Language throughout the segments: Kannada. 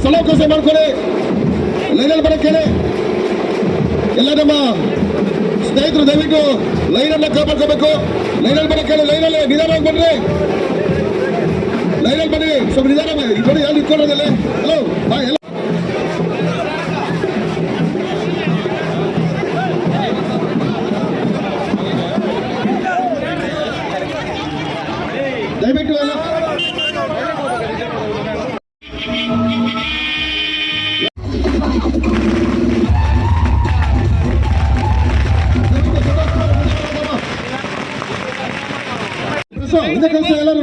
ಸ್ಥಳಾವಕಾಶ ಮಾಡ್ಕೊಳ್ಳಿ. ಲೈನಲ್ಲಿ ಬರಕ್ಕೆ ಹೇಳಿ. ಎಲ್ಲ ನಮ್ಮ ಸ್ನೇಹಿತರು ದಯವಿಟ್ಟು ಲೈನನ್ನ ಕಾಪಾಡ್ಕೋಬೇಕು. ಲೈನಲ್ಲಿ ಬರಕ್ಕೆ ಹೇಳಿ. ಲೈನಲ್ಲಿ ನಿಧಾನವಾಗಿ ಬನ್ರಿ. ಲೈನಲ್ಲಿ ಬನ್ನಿ, ಸ್ವಲ್ಪ ನಿಧಾನ ಬನ್ನಿ. ಯಾರು ಇಟ್ಕೊಳ್ಳೋದಿಲ್ಲ. ಹಲೋ ಬಾಯ್. ಎಲ್ಲ ದಯವಿಟ್ಟು ಎಲ್ಲ ಕೆಲಸ ಎಲ್ಲರೂ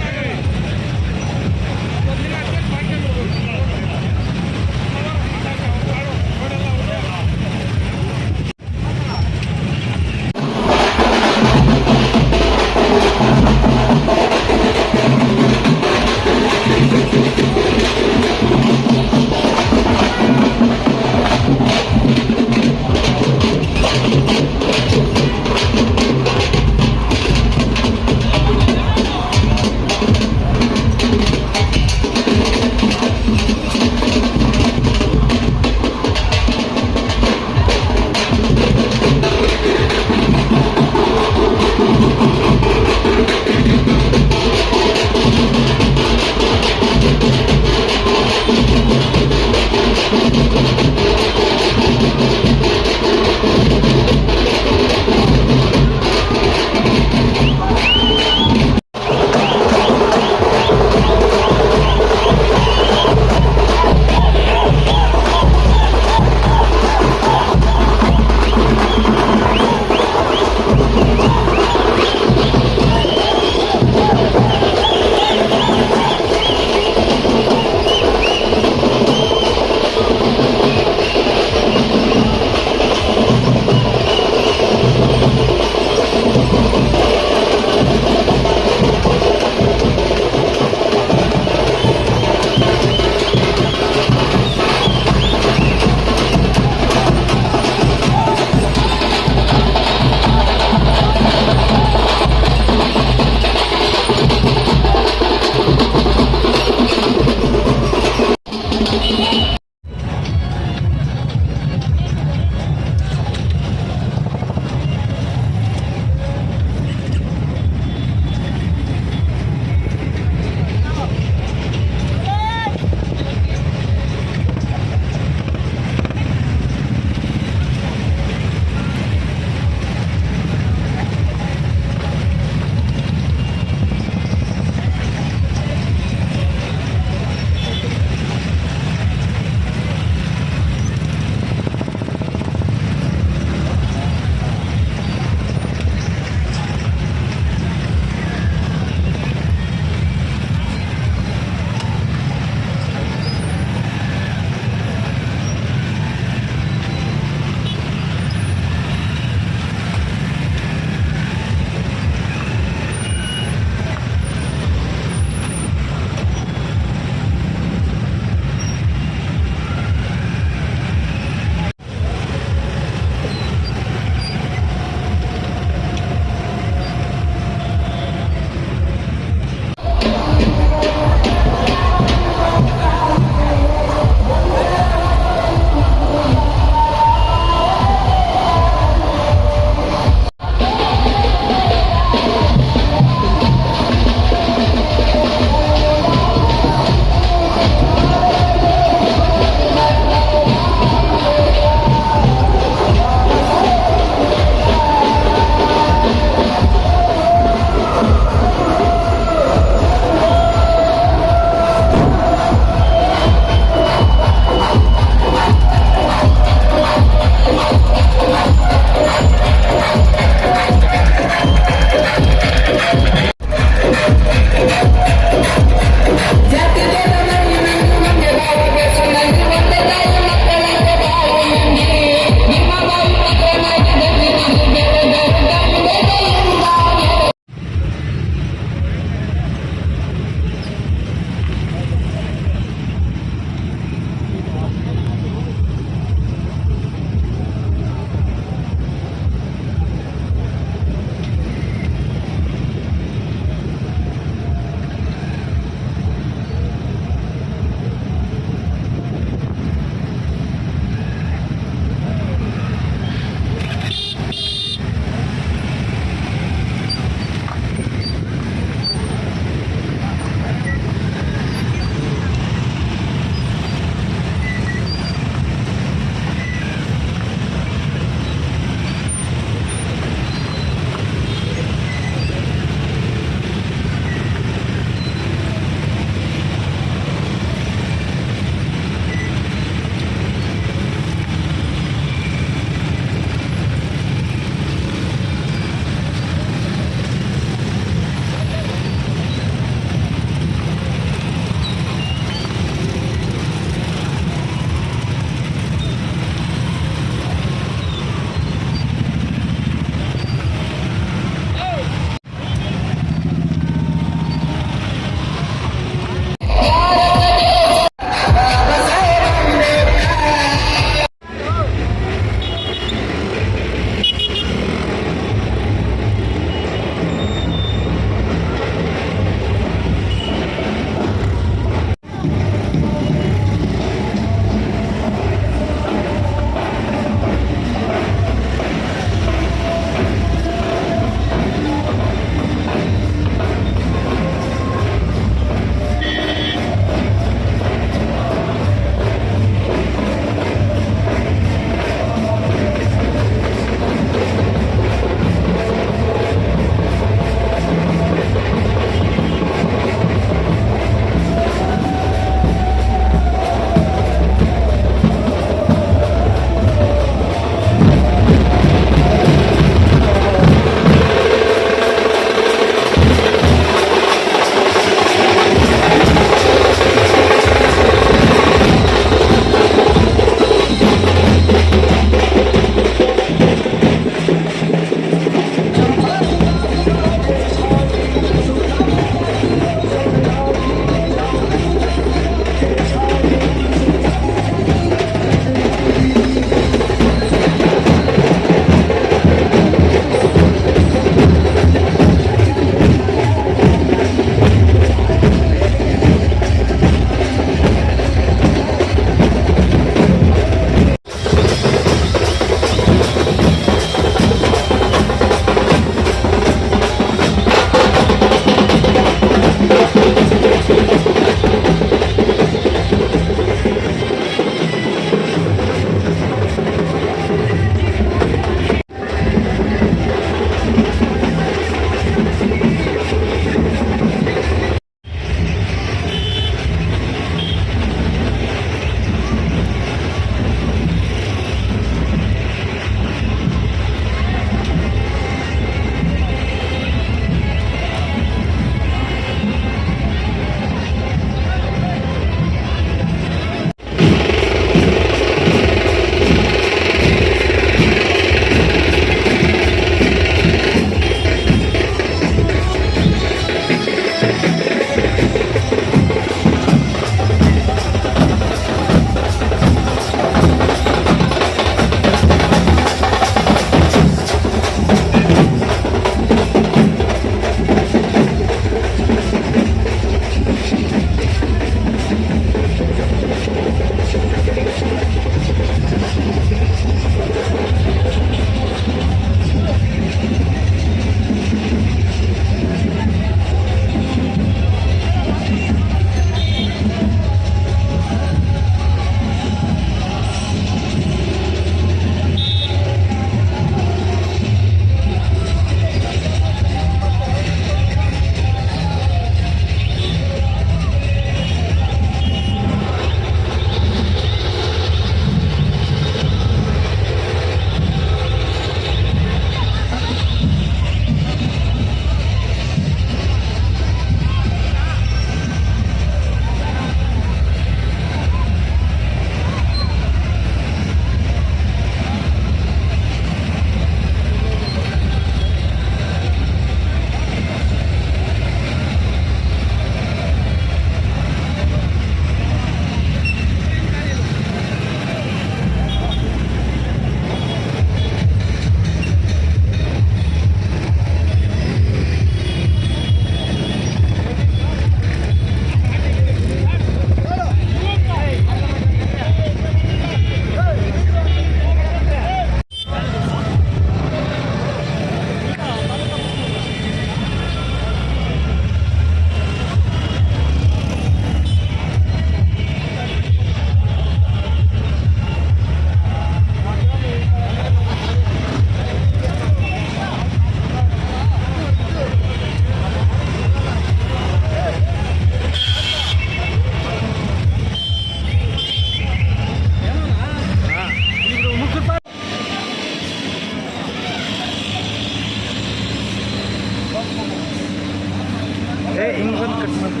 ಹಿಂಗೆ ಬಂದು ಕಟ್ ಮಾಡಿ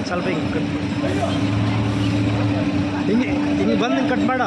ಸ್ವಲ್ಪ ಹಿಂಗೆ ಕಟ್ ಹಿಂಗೆ ಬಂದು ಹಿಂಗೆ ಕಟ್ ಮಾಡ.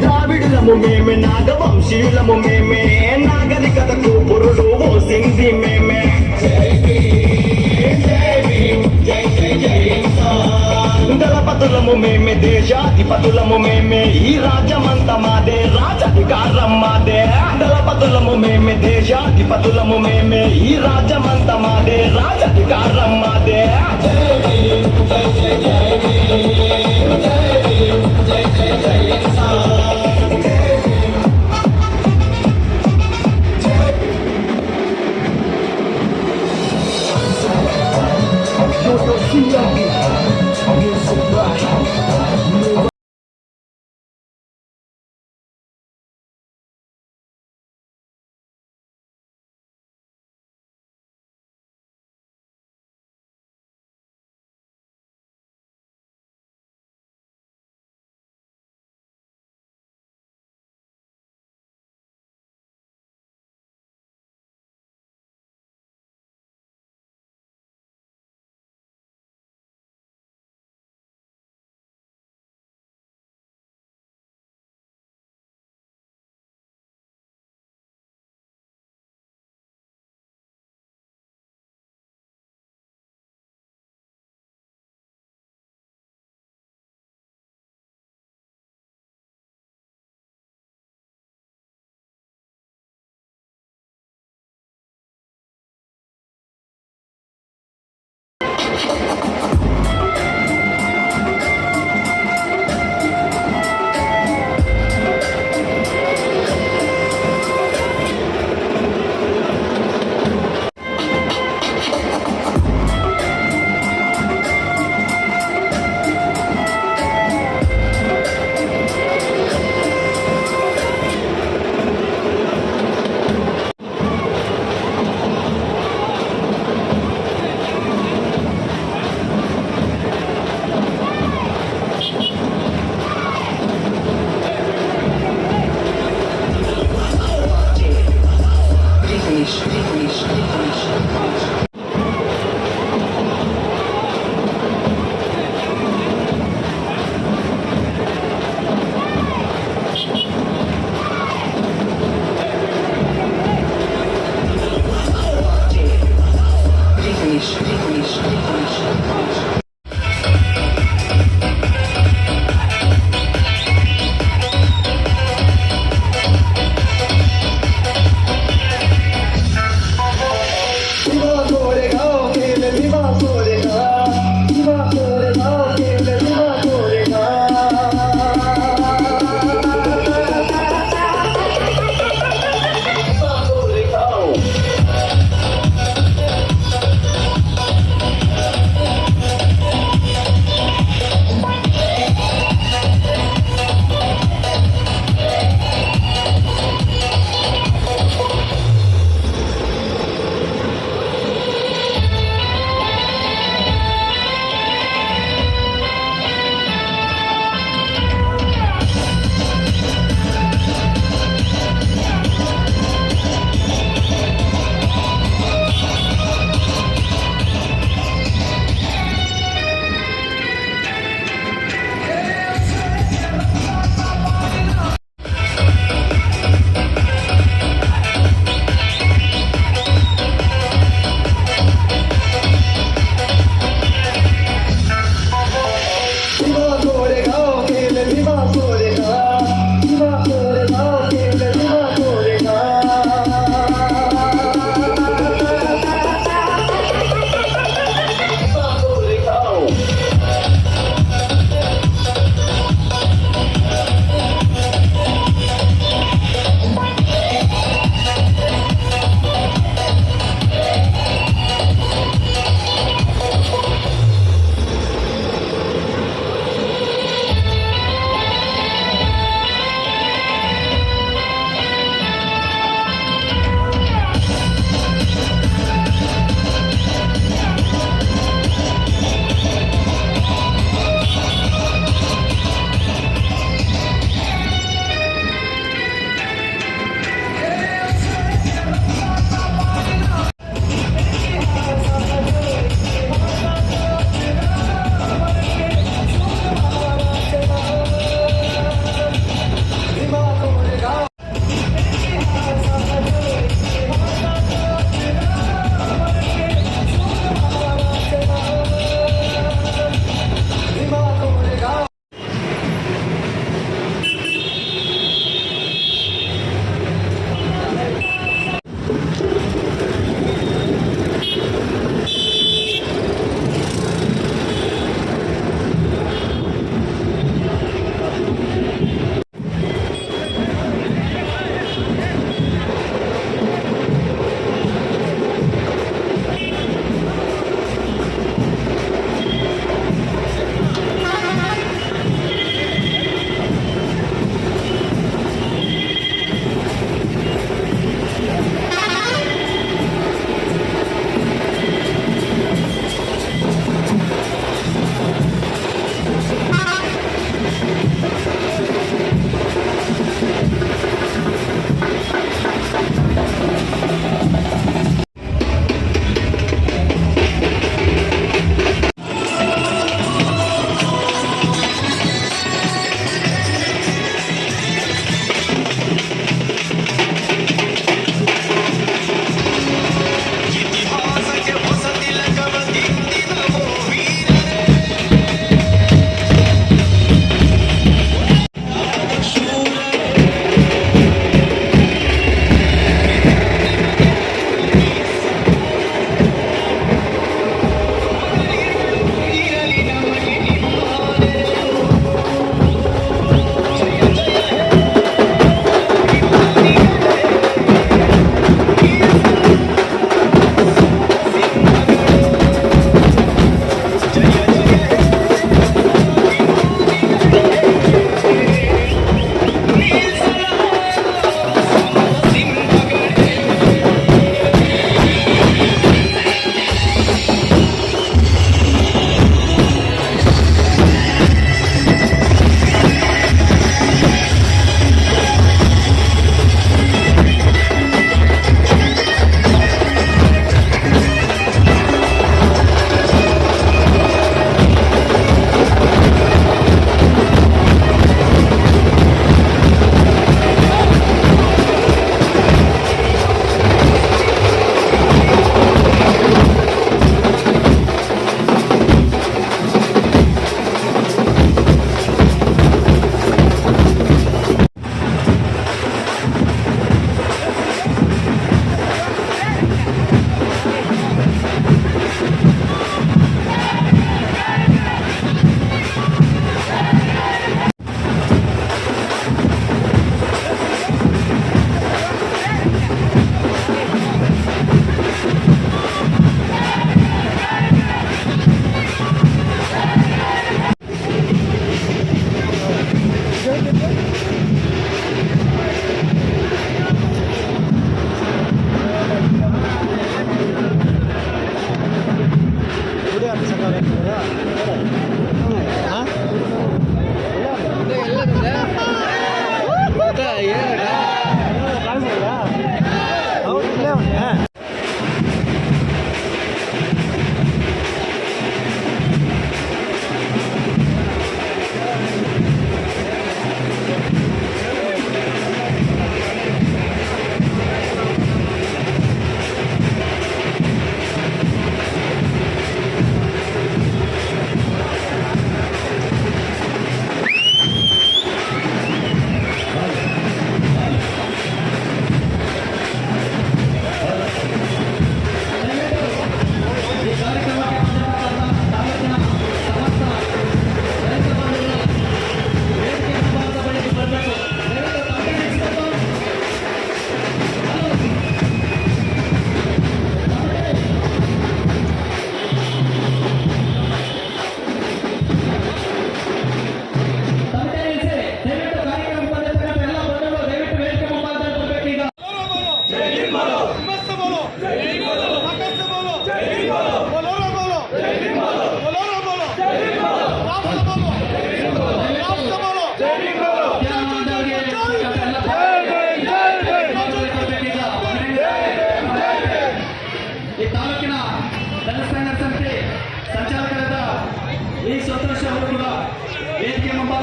ద్రావిడులము మేమే నాగవంశీయులము మేమే నాగరికతకు పురుడు సింధి మేమే జై భీమ్ జై భీమ్ జై జై జై దళపతి దళపతులము మేమే దేశాధిపతులము మేమే ఈ రాజ్యమంతా మాదే రాజధికారం మాదే దళపతులము మేమే దేశాధిపతులము మేమే ఈ రాజ్యమంతా మాదే రాజధికారం మాదే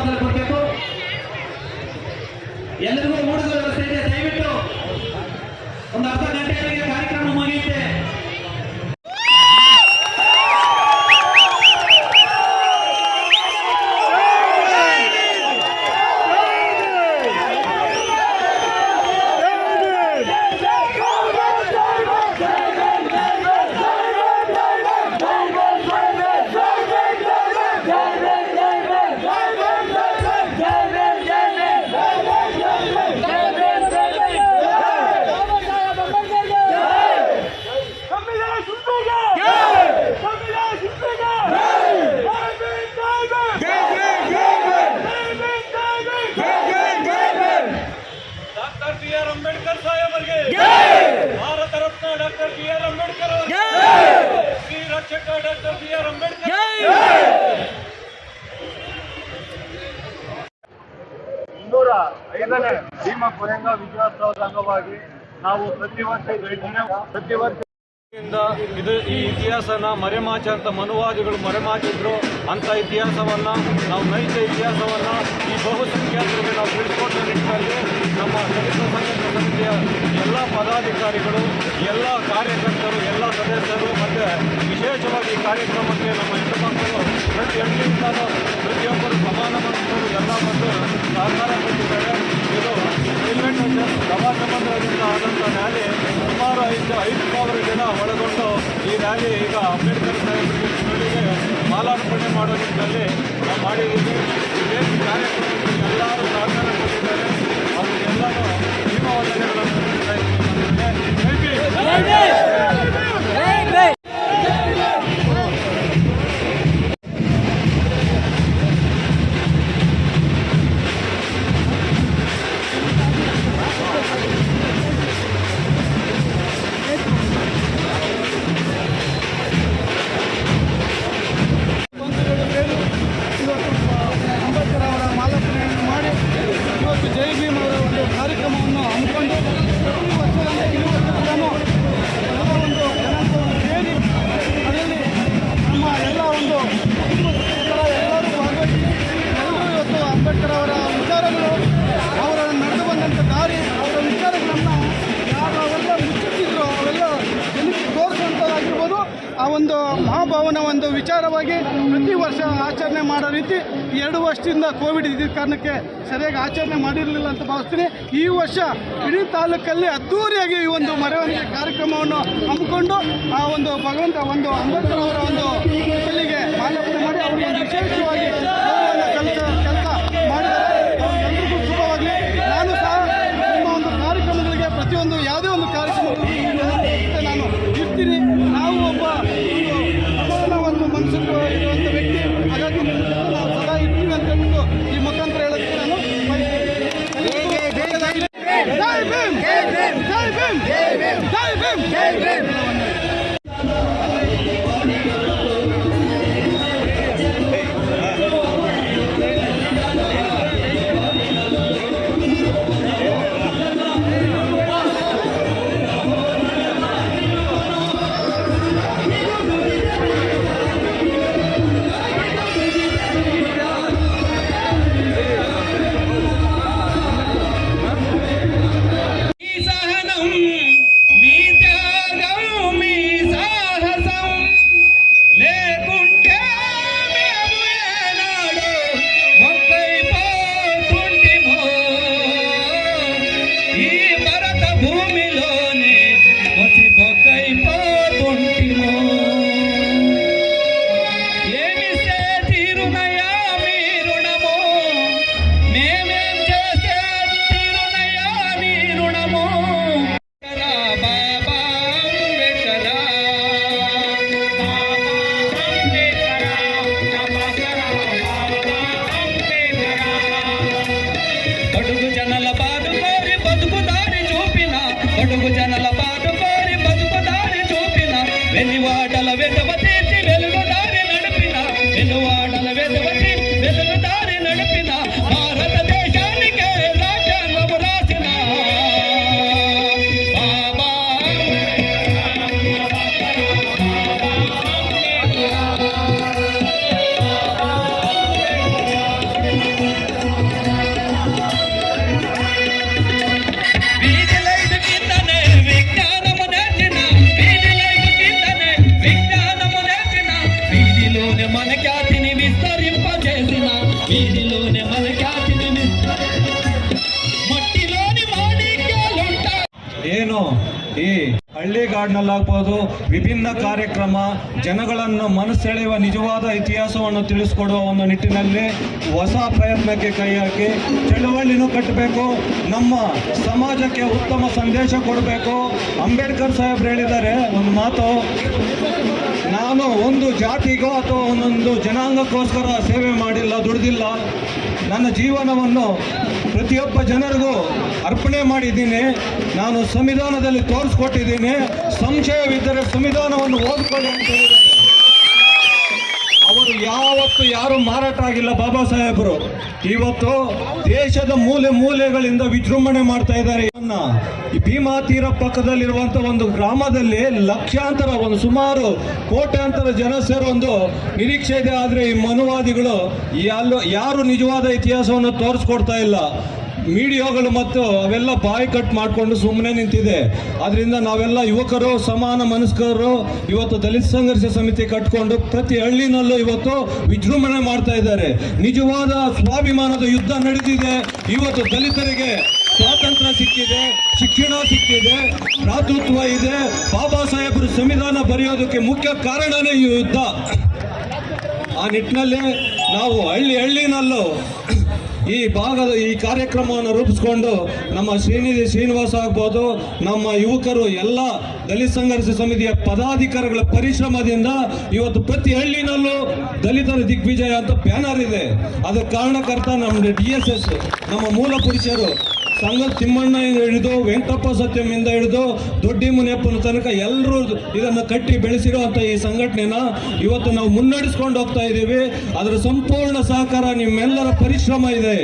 ಅನುಮೋದನೆ ಕೊಡಬೇಕು. ಎಲ್ಲರಿಗೂ ಊಟದ ವ್ಯವಸ್ಥೆ ಇದೆ. ದಯವಿಟ್ಟು ಒಂದು ಅರ್ಧ ಗಂಟೆಗಳಿಗೆ ಕಾರ್ಯಕ್ರಮ ಮುಗಿಯುತ್ತೆ. ಅಂಬೇಡ್ಕರ್ ಸಾಹೇಬರಿಗೆ ಭಾರತ ರತ್ನ ಡಾಕ್ಟರ್ ಬಿ.ಆರ್. ಅಂಬೇಡ್ಕರ್ ಅವರಿಗೆ ಶ್ರೀ ರಕ್ಷಕ ಡಾಕ್ಟರ್ ಬಿ.ಆರ್. ಅಂಬೇಡ್ಕರ್ 205ನೇ ಭೀಮ ಕೊರೆಂಗ ವಿಜಯೋತ್ಸವದ ಅಂಗವಾಗಿ ನಾವು ಪ್ರತಿ ವರ್ಷ ಇದು ಈ ಇತಿಹಾಸನ ಮರೆಮಾಚಂತ ಮನುವಾದಿಗಳು ಮರೆಮಾಚಿದ್ರು ಅಂತ ಇತಿಹಾಸವನ್ನ ನಾವು ನೈಜ ಇತಿಹಾಸವನ್ನ ಈ ಬಹುಸಂಖ್ಯಾತರಿಗೆ ನಾವು ತಿಳಿಸಿಕೊಟ್ಟ ನಿಟ್ಟಿನಲ್ಲಿ ನಮ್ಮ ದಲಿತ ಸಂಘರ್ಷ ಸಮಿತಿಯ ಎಲ್ಲ ಪದಾಧಿಕಾರಿಗಳು, ಎಲ್ಲ ಕಾರ್ಯಕರ್ತರು, ಎಲ್ಲ ಸದಸ್ಯರು ಮತ್ತು ವಿಶೇಷವಾಗಿ ಈ ಕಾರ್ಯಕ್ರಮಕ್ಕೆ ನಮ್ಮ ಹೆಣ್ಣು ಮಕ್ಕಳು ಪ್ರತಿ ಹಳ್ಳಿಯಿಂದಲೂ ಪ್ರತಿಯೊಬ್ಬರು ಸಮಾನ ಮನಸ್ಸರು ಎಲ್ಲ ಬಂದು ಸಹಕಾರ ಕೊಟ್ಟಿದ್ದಾರೆ. ಇದು ರೈಲ್ವೆ ಪ್ರವಾಸ ಸಮುದ್ರದಿಂದ ಆದಂಥ ರ್ಯಾಲಿ ಸುಮಾರು 5,000 ಜನ ಒಳಗೊಂಡು ಈ ರ್ಯಾಲಿ ಈಗ ಅಂಬೇಡ್ಕರ್ ಸಾಹೇಬರಿಗೆ ಮಾಲಾರ್ಪಣೆ ಮಾಡೋ ನಿಟ್ಟಿನಲ್ಲಿ ನಾವು ಮಾಡಿದ್ದೀವಿ. ಇದೇ ಕಾರ್ಯಕ್ರಮಕ್ಕೆ ಎಲ್ಲರೂ ಸಹಕಾರ ಕೊಟ್ಟಿದ್ದಾರೆ. ಅವರಿಗೆಲ್ಲರೂ ಭೀಮವಂದನೆಗಳನ್ನು ಅಂಬೇಡ್ಕರ್ ಅವರ ಮಾಲಾರ್ಪಣೆಯನ್ನು ಮಾಡಿ ಇವತ್ತು ಜೈ ಭೀಮ್ ಅವರ ಒಂದು ಕಾರ್ಯಕ್ರಮವನ್ನು ಹಮ್ಮಿಕೊಂಡು ಪ್ರತಿ ವರ್ಷದಂತೆ ಈ ವರ್ಷ ಕೂಡ ಎಲ್ಲ ಒಂದು ಜನಾಂಗವನ್ನು ಸೇರಿ ಅದರಲ್ಲಿ ನಮ್ಮ ಎಲ್ಲ ಒಂದು ಎಲ್ಲರೂ ಭಾಗವಹಿಸಿ ಎಲ್ಲರೂ ಇವತ್ತು ಅಂಬೇಡ್ಕರ್ ಅವರ ವಿಚಾರಗಳು, ಅವರ ನಡೆದು ಬಂದಂಥ ದಾರಿ, ಅವರ ವಿಚಾರಗಳನ್ನು ಯಾರು ಅವೆಲ್ಲ ಮುಚ್ಚಿಟ್ಟಿದ್ರು ಅವೆಲ್ಲ ಜನಕ್ಕೆ ತೋರಿಸುವಂಥದ್ದಾಗಿರ್ಬೋದು. ಆ ಒಂದು ಮಹಾಭಾವನ ಒಂದು ವಿಚಾರವಾಗಿ ಪ್ರತಿ ವರ್ಷ ಆಚರಣೆ ಮಾಡೋ ರೀತಿ 2 ವರ್ಷದಿಂದ ಕೋವಿಡ್ ಇದ್ದ ಕಾರಣಕ್ಕೆ ಸರಿಯಾಗಿ ಆಚರಣೆ ಮಾಡಿರಲಿಲ್ಲ ಅಂತ ಭಾವಿಸ್ತೀನಿ. ಈ ವರ್ಷ ಇಡೀ ತಾಲೂಕಲ್ಲಿ ಅದ್ದೂರಿಯಾಗಿ ಈ ಒಂದು ಮೆರವಣಿಗೆ ಕಾರ್ಯಕ್ರಮವನ್ನು ಹಮ್ಮಿಕೊಂಡು ಆ ಒಂದು ಭಗವಂತ ಒಂದು ಅಂಬೇಡ್ಕರ್ ಅವರ ಒಂದು ಹೆಸರಿಗೆ ಮಾಲಾರ್ಪಣೆ ಮಾಡಿ ಅವರಿಗೆ ವಿಶೇಷವಾಗಿ ಕೆಲಸ ಮಾಡಿದ್ದಾರೆ. ಅವರಿಗೆಲ್ಲರಿಗೂ ಶುಭವಾಗಲಿ. ನಾನು ಸಹ ನಿಮ್ಮ ಒಂದು ಕಾರ್ಯಕ್ರಮಗಳಿಗೆ ಪ್ರತಿಯೊಂದು ಯಾವುದೇ ಒಂದು ಕಾರ್ಯಕ್ರಮಗಳಿಗೆ ನಾನು ಇರ್ತೀನಿ. ನಾವು ಒಬ್ಬ ಸಮಾನ ಒಂದು ಮನಸ್ಸು ಇರುವಂಥ ವ್ಯಕ್ತಿ, ಹಾಗಾಗಿ ನಾವು ಸದಾ ಇರ್ತೀವಿ ಅಂತ ಹೇಳ್ಬಿಟ್ಟು ಈ ಮುಖಾಂತರ ಹೇಳೋದಕ್ಕೆ ನಾನು ಜೈ ಭೀಮ್, ಜೈ ಭೀಮ್, ಜೈ ಭೀಮ್, ಜೈ ಭೀಮ್, ಜೈ ಭೀಮ್. బడుగు జనల బాటు కోరి బతుకు దారి చూపిన వెలివాడల వెదవ తీర్చి వెలుగు దారి నడిపిన వెలువాడల వెదవ తీర్చి వెలుగు దారి నడిపిన భారతదేశానికే రాజ్యాంగము రాసిన బాబా ಕಾರ್ಡ್ನಲ್ಲಾಗ್ಬೋದು ವಿಭಿನ್ನ ಕಾರ್ಯಕ್ರಮ ಜನಗಳನ್ನು ಮನಸೆಳೆಯುವ ನಿಜವಾದ ಇತಿಹಾಸವನ್ನು ತಿಳಿಸ್ಕೊಡುವ ಒಂದು ನಿಟ್ಟಿನಲ್ಲಿ ಹೊಸ ಪ್ರಯತ್ನಕ್ಕೆ ಕೈ ಹಾಕಿ ಚಳುವಳಿನೂ ಕಟ್ಟಬೇಕು, ನಮ್ಮ ಸಮಾಜಕ್ಕೆ ಉತ್ತಮ ಸಂದೇಶ ಕೊಡಬೇಕು. ಅಂಬೇಡ್ಕರ್ ಸಾಹೇಬ್ರು ಹೇಳಿದ್ದಾರೆ ಒಂದು ಮಾತು, ನಾನು ಒಂದು ಜಾತಿಗೋ ಅಥವಾ ಒಂದೊಂದು ಜನಾಂಗಕ್ಕೋಸ್ಕರ ಸೇವೆ ಮಾಡಿಲ್ಲ, ದುಡಿದಿಲ್ಲ. ನನ್ನ ಜೀವನವನ್ನು ಪ್ರತಿಯೊಬ್ಬ ಜನರಿಗೂ ಅರ್ಪಣೆ ಮಾಡಿದ್ದೀನಿ. ನಾನು ಸಂವಿಧಾನದಲ್ಲಿ ತೋರಿಸ್ಕೊಟ್ಟಿದ್ದೀನಿ. ಸಂಶಯವಿದ್ದರೆ ಸಂವಿಧಾನವನ್ನು ಓದ್ಕೊಳ್ಳಿ ಅಂತ ಹೇಳಿದ್ದಾರೆ. ಅವರು ಯಾವತ್ತು ಯಾರು ಮಾರಾಟ ಆಗಿಲ್ಲ. ಬಾಬಾ ಸಾಹೇಬರು ಇವತ್ತು ದೇಶದ ಮೂಲೆ ಮೂಲೆಗಳಿಂದ ವಿಜೃಂಭಣೆ ಮಾಡ್ತಾ ಇದ್ದಾರೆ. ಈ ಭೀಮಾ ತೀರ ಪಕ್ಕದಲ್ಲಿರುವಂತ ಒಂದು ಗ್ರಾಮದಲ್ಲಿ ಲಕ್ಷಾಂತರ, ಒಂದು ಸುಮಾರು ಕೋಟ್ಯಾಂತರ ಜನ ಸೇರೋ ಒಂದು ನಿರೀಕ್ಷೆ ಇದೆ. ಆದರೆ ಈ ಮನುವಾದಿಗಳು ಯಾರು ನಿಜವಾದ ಇತಿಹಾಸವನ್ನು ತೋರಿಸ್ಕೊಡ್ತಾ ಇಲ್ಲ. ಮೀಡಿಯಾಗಳು ಮತ್ತು ಅವೆಲ್ಲ ಬಾಯಿ ಕಟ್ ಮಾಡಿಕೊಂಡು ಸುಮ್ಮನೆ ನಿಂತಿದೆ. ಅದರಿಂದ ನಾವೆಲ್ಲ ಯುವಕರು, ಸಮಾನ ಮನಸ್ಕರು ಇವತ್ತು ದಲಿತ ಸಂಘರ್ಷ ಸಮಿತಿ ಕಟ್ಕೊಂಡು ಪ್ರತಿ ಹಳ್ಳಿನಲ್ಲೂ ಇವತ್ತು ವಿಜೃಂಭಣೆ ಮಾಡ್ತಾ ಇದ್ದಾರೆ. ನಿಜವಾದ ಸ್ವಾಭಿಮಾನದ ಯುದ್ಧ ನಡೆದಿದೆ. ಇವತ್ತು ದಲಿತರಿಗೆ ಸ್ವಾತಂತ್ರ್ಯ ಸಿಕ್ಕಿದೆ, ಶಿಕ್ಷಣ ಸಿಕ್ಕಿದೆ, ಭ್ರಾತೃತ್ವ ಇದೆ. ಬಾಬಾ ಸಾಹೇಬರು ಸಂವಿಧಾನ ಬರೆಯೋದಕ್ಕೆ ಮುಖ್ಯ ಕಾರಣನೇ ಈ ಯುದ್ಧ. ಆ ನಿಟ್ಟಿನಲ್ಲಿ ನಾವು ಹಳ್ಳಿನಲ್ಲೂ ಈ ಭಾಗದ ಈ ಕಾರ್ಯಕ್ರಮವನ್ನು ರೂಪಿಸ್ಕೊಂಡು ನಮ್ಮ ಶ್ರೀನಿವಾಸ ಆಗ್ಬೋದು, ನಮ್ಮ ಯುವಕರು ಎಲ್ಲ ದಲಿತ ಸಂಘರ್ಷ ಸಮಿತಿಯ ಪದಾಧಿಕಾರಿಗಳ ಪರಿಶ್ರಮದಿಂದ ಇವತ್ತು ಪ್ರತಿ ಹಳ್ಳಿನಲ್ಲೂ ದಲಿತರ ದಿಗ್ವಿಜಯ ಅಂತ ಬ್ಯಾನರ್ ಇದೆ. ಅದಕ್ಕೆ ಕಾರಣಕರ್ತ ನಮ್ಮ DSS, ನಮ್ಮ ಮೂಲ ಪುರುಷರು ಸಂಘ ತಿಮ್ಮಣ್ಣ ಹಿಡಿದು ವೆಂಕಟಪ್ಪ ಸತ್ಯಮಿಂದ ಹಿಡಿದು ದೊಡ್ಡಿ ಮುನಿಯಪ್ಪನ ತನಕ ಎಲ್ಲರೂ ಇದನ್ನು ಕಟ್ಟಿ ಬೆಳೆಸಿರುವಂಥ ಈ ಸಂಘಟನೆನ ಇವತ್ತು ನಾವು ಮುನ್ನಡೆಸ್ಕೊಂಡು ಹೋಗ್ತಾ ಇದ್ದೀವಿ. ಅದರ ಸಂಪೂರ್ಣ ಸಹಕಾರ ನಿಮ್ಮೆಲ್ಲರ ಪರಿಶ್ರಮ ಇದೆ.